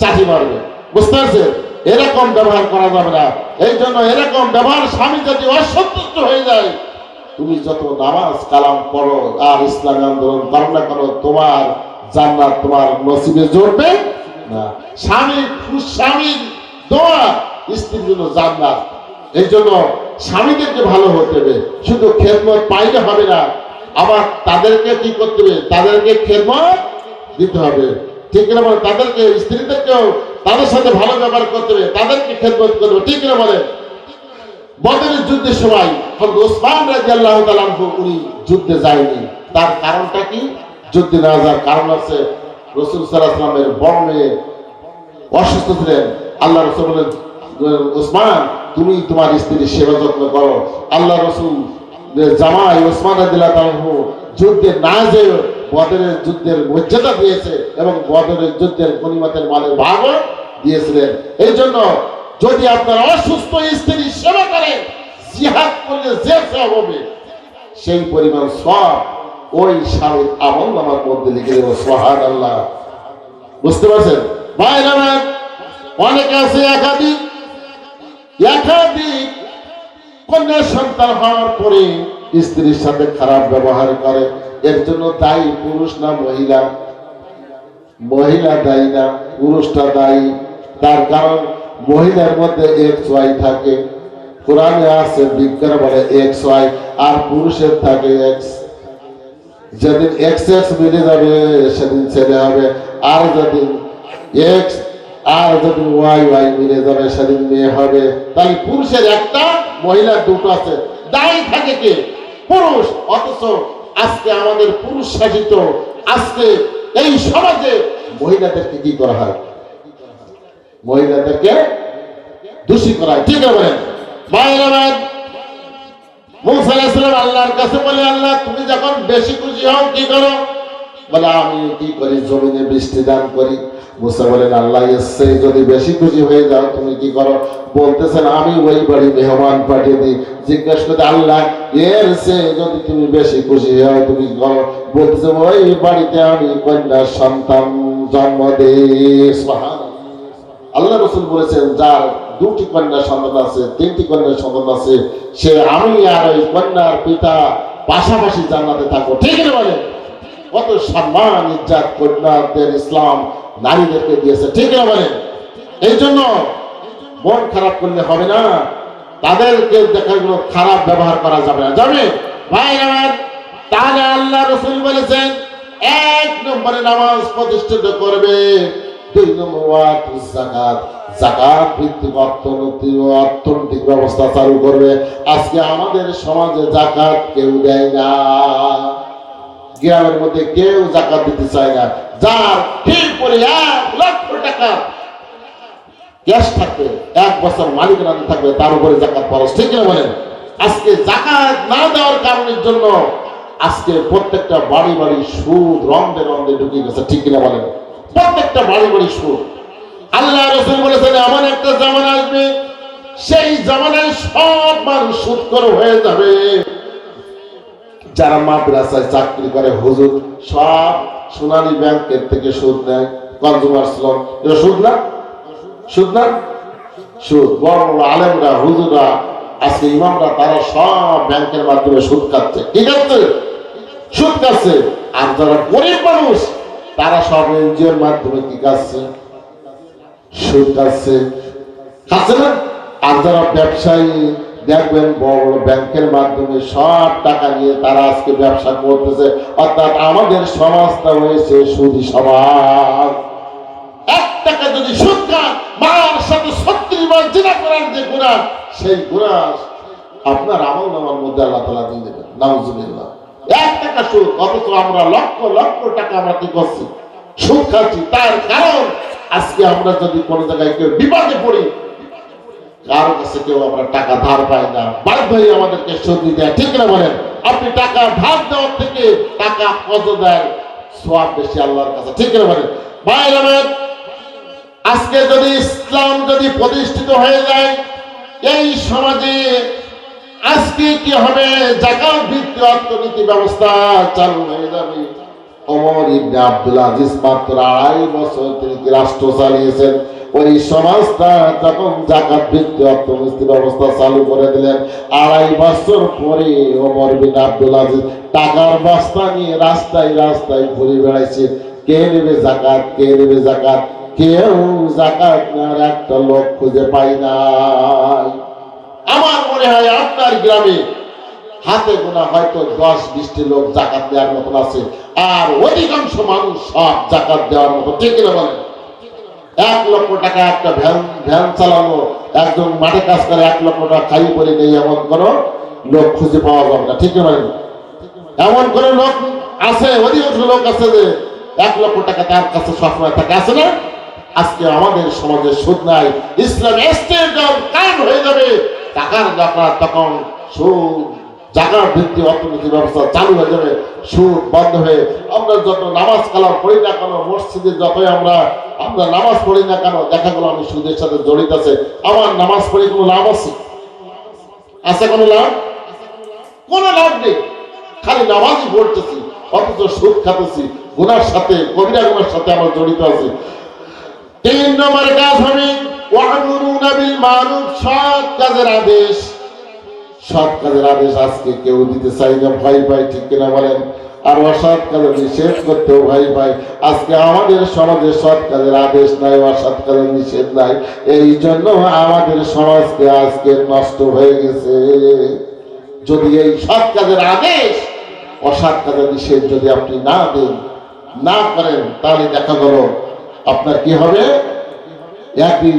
চাষি মারবে, বুঝতে পারছে? এরকম ব্যবহার করা যাবে না। এই জন্য এরকম ব্যবহার, স্বামী যদি অসন্তুষ্ট হয়ে যায়, তুমি যত নামাজ কালাম পড়ো আর ইসলামী আন্দোলন করো না কেন, তোমার জান্নাত তোমার নসিবে জড়বে না। স্বামীর দোয়া স্ত্রীর জন্য জান্নাত। এই জন্য স্বামীদেরকে ভালো হতে হবে, শুধু খেদমত পাইলে হবে না, আবার তাদেরকে কি করতে হবে? তাদেরকে খেদমত দিতে হবে, ঠিক না বলে? তাদেরকে, স্ত্রীদেরকেও তাদের সাথে ভালো ব্যবহার করতে হবে, তাদেরকে খেদমত করতে হবে, ঠিক না বলে? বদরের যুদ্ধের সময় হযরত ওসমান রাদিয়াল্লাহু তাআলা উনি যুদ্ধে যায়নি। তার কারণটা কি? যুদ্ধে না যাওয়ার কারণ আছে, রাসূল সাল্লাল্লাহু আলাইহি ওয়াসাল্লামের বড় মেয়ে অসুস্থ ছিলেন। আল্লাহ রাসূল বলেন, ওসমান তুমি তোমার স্ত্রীর সেবা যত্ন করো। আল্লাহ রাসূল জামাই ওসমান রাদিয়াল্লাহু তাআলা যুদ্ধে না যেয়ে বদরের যুদ্ধের মর্যাদা দিয়েছে এবং বদরের যুদ্ধের গনিমতের মালের ভাগও দিয়েছিলেন। এই জন্য যদি আপনার অসুস্থ স্ত্রীর সেবা করেন, জিহাদ করলে যে সওয়াব হবে সেই পরিমাণ সওয়াব ওই স্বামীর আমলনামার মধ্যে লিখে দেব। সুবহানাল্লাহ, বুঝতে পারছেন? ভাইরা আমার অনেকে আছে একাধিক কন্যা সন্তান হওয়ার পরে স্ত্রীর সাথে খারাপ ব্যবহার করে। এর জন্য দায়ী পুরুষ না মহিলা? মহিলা দায়ী না, পুরুষটা দায়ী। তার কারণ মহিলার মধ্যে XY থাকে, কোরআনে আছে, বিজ্ঞান বলে XY, আর পুরুষের থাকে X। যেদিন XX মিলে যাবে সেদিন ছেলে হবে, আর যেদিন X আর যেদিন YY মিলে যাবে সেদিন মেয়ে হবে। তাই পুরুষের একটা, মহিলার দুটো আছে। দায়ী থাকে কে? পুরুষ। অথচ আজকে আমাদের পুরুষ শাসিত আজকে এই সমাজে মহিলাদেরকে কি করা হয়? মহিলাদেরকে দোষী করা হয়, ঠিক আছে? মুসা আলাইহিস সালাম আল্লাহর কাছে বলে, আল্লাহ তুমি যখন বেশি খুশি হও কি করো? বলে আমি কি করি, জমিনে বৃষ্টি দান করি। মুসা বলেন, আল্লাহ এসে যদি বেশি খুশি হয়ে যাও তুমি কি করো? বলতেছেন আমি ওই বাড়ি মেহমান পাঠিয়ে দিই। জিজ্ঞেস করতে, আল্লাহ এর সে যদি তুমি বেশি খুশি হও তুমি করো? বলতেছে ওই বাড়িতে আমি কন্যা সন্তান জন্ম দিই। সুবহানাল্লাহ। আল্লাহ রাসূল বলেছেন যার 2টি কন্যা সন্তান আছে, 3টি কন্যা সন্তান আছে, সে আমি আর ওই কন্যার পিতা পাশাপাশি জান্নাতে থাকবো, ঠিক না বলে? কত সম্মান ইজ্জত কন্যাদের ইসলাম নারীদেরকে দিয়েছে, ঠিক না বলে? এই জন্য মন খারাপ করলে হবে না, তাদেরকে দেখাগুলো খারাপ ব্যবহার করা যাবে না, যাবে ভাই আমার? তাহলে আল্লাহ রাসূল বলেছেন 1 নম্বরে নামাজ প্রতিষ্ঠিত করবে, 2 নম্বর যাকাত, যাকাত ভিত্তিক অর্থনৈতিক ব্যবস্থা চালু করবে। আজকে আমাদের সমাজে যাকাত কেউ দেয় না, গ্রামের মধ্যে কেউ যাকাত দিতে চায় না। যার ঠিক করে 1 লক্ষ টাকা ক্যাশ থাকবে, 1 বছর মালিকানা থাকবে, তার উপরে যাকাত ফরজ, ঠিক না বলেন? আজকে যাকাত না দেওয়ার কারণের জন্য আজকে প্রত্যেকটা বাড়ি বাড়ি সুদ রন্ধে রন্ধে ঢুকে গেছে, ঠিক কিনা বলেন? প্রত্যেকটা বাড়ি বাড়ি সুদ। আল্লাহ রাসূল বলেছেন এমন একটা জামানা আসবে, সেই জামানায় সব মানুষ সুদখোর হয়ে যাবে। যারা মাদ্রাসায় চাকরি করে হুজুর, সব সোনালী ব্যাংকের থেকে সুদ নেয়, কনজিউমার্স লোন। এটা সুদ না? সুদ না? সুদ। বড় বড় আলেমরা, হুজুররা, আজকে ইমামরা, তারা সব ব্যাংকের মাধ্যমে সুদ খাচ্ছে। কি খাচ্ছে? সুদ খাচ্ছে। আর যারা গরিব মানুষ তারা সব এনজিওর মাধ্যমে কি কাটছে, সুদ কাটছে, খাচ্ছে না। আর যারা ব্যবসায়ী দেখবেন বড় বড় ব্যাংকের মাধ্যমে সব টাকা নিয়ে তারা আজকে ব্যবসা করতেছে। অর্থাৎ আমাদের সমাজটা হয়েছে সুদী সমাজ। 1 টাকা যদি সুদ খান, মার সাথে 36 বার জিনা করার যে গুনাহ, সেই গুনাহ আপনার আমল নামার মধ্যে আল্লাহ তাআলা দিয়ে দেবেন। নাউজুবিল্লাহ। 1 টাকা সুদ, অথচ আমরা লক্ষ লক্ষ টাকা আমরা কি করছি, সুদ খাচ্ছি। তার কারণ আজকে আমরা যদি কোনো জায়গায় কেউ বিপদে পড়ি, কারো কাছে কেউ আমরা টাকা ধার পাই না, বাধ্য হয়ে আমাদেরকে সুদ দিতে হয়। ঠিক না বলেন? আপনি টাকা ধার দেওয়ার থেকে টাকা কত দেয়, সওয়াব বেশি আল্লাহর কাছে। ঠিক না বলেন? ভাইরা আমার, আজকে যদি ইসলাম যদি প্রতিষ্ঠিত হয়ে যায় এই সমাজে, আজকে কি হবে, যাকাত ভিত্তিক অর্থনীতি ব্যবস্থা চালু হয়ে যাবে। ওমর ইবনে আব্দুল আজিজ মাত্র 2.5 বছর তিনি রাষ্ট্র চালিয়েছেন। ওই সমাজটা যখন যাকাত ভিত্তিক অর্থনীতি ব্যবস্থা চালু করে দিলেন, 2.5 বছর পরে ওমর বিন আব্দুল আজিজ টাকার বস্তা নিয়ে রাস্তায় রাস্তায় ঘুরে বেড়াইছে। কে নেবে যাকাত, কে নেবে যাকাত, কেউ যাকাত নেওয়ার একটা লোক খুঁজে পাই নাই। আমার মনে হয় আপনার গ্রামে হাতে গোনা হয়তো 10-20টি লোক যাকাত দেওয়ার মতন আছে, আর অধিকাংশ মানুষ সব যাকাত দেওয়ার মতো। ঠিক না বলেন? 1 লক্ষ টাকা একটা ভ্যান চালানো, একজন মাঠে কাজ করে 1 লক্ষ টাকা খাই পরে নেই, এমন কোন লোক খুঁজে পাওয়া যাবে না। ঠিক না বলেন? এমন কোন লোক আছে, অধিকাংশ লোক আছে যে 1 লক্ষ টাকা তার কাছে সবসময় থাকে, আছে না? আজকে আমাদের সমাজে সুদ নাই। ইসলাম স্টেট কায়েম হয়ে যাবে, টাকার দরকার তখন সুদ, জাকাত ভিত্তিক অর্থনীতি ব্যবস্থা চালু হয়ে যাবে, সুদ বন্ধ হয়ে আমরা যত নামাজ কালাম পড়ি না কেন, মসজিদে যতই আমরা নামাজ পড়ি না কেন, দেখা গেল আমি সুদের সাথে জড়িত আছে। আমার নামাজ পড়ে কোনো লাভ আছে? আছে কোনো লাভ? কোনো লাভ নেই। খালি নামাজই পড়তেছি, অথচ সুদ খাতেছি, গুনার সাথে, কবিরা গুনার সাথে আমরা জড়িত আছি। 3 নম্বর কাজ হবে ওয়া'মুরুনা বিল মারুফ, সৎ কাজের আদেশ। সৎ কাজের আদেশ আজকে কেউ দিতে চাই না, ভয় পায়। ঠিক কিনা বলেন? আর অসৎ কাজে নিষেধ করতেও ভয় পায়। আজকে আমাদের সমাজে সৎ কাজের আদেশ নাই, অসৎ কাজের নিষেধ নাই। এই জন্য আমাদের সমাজকে আজকে নষ্ট হয়ে গেছে। যদি এই সৎ কাজের আদেশ, অসৎ কাজের নিষেধ যদি আপনি না দেন, না করেন, তাহলে দেখা গেল আপনার কি হবে, একদিন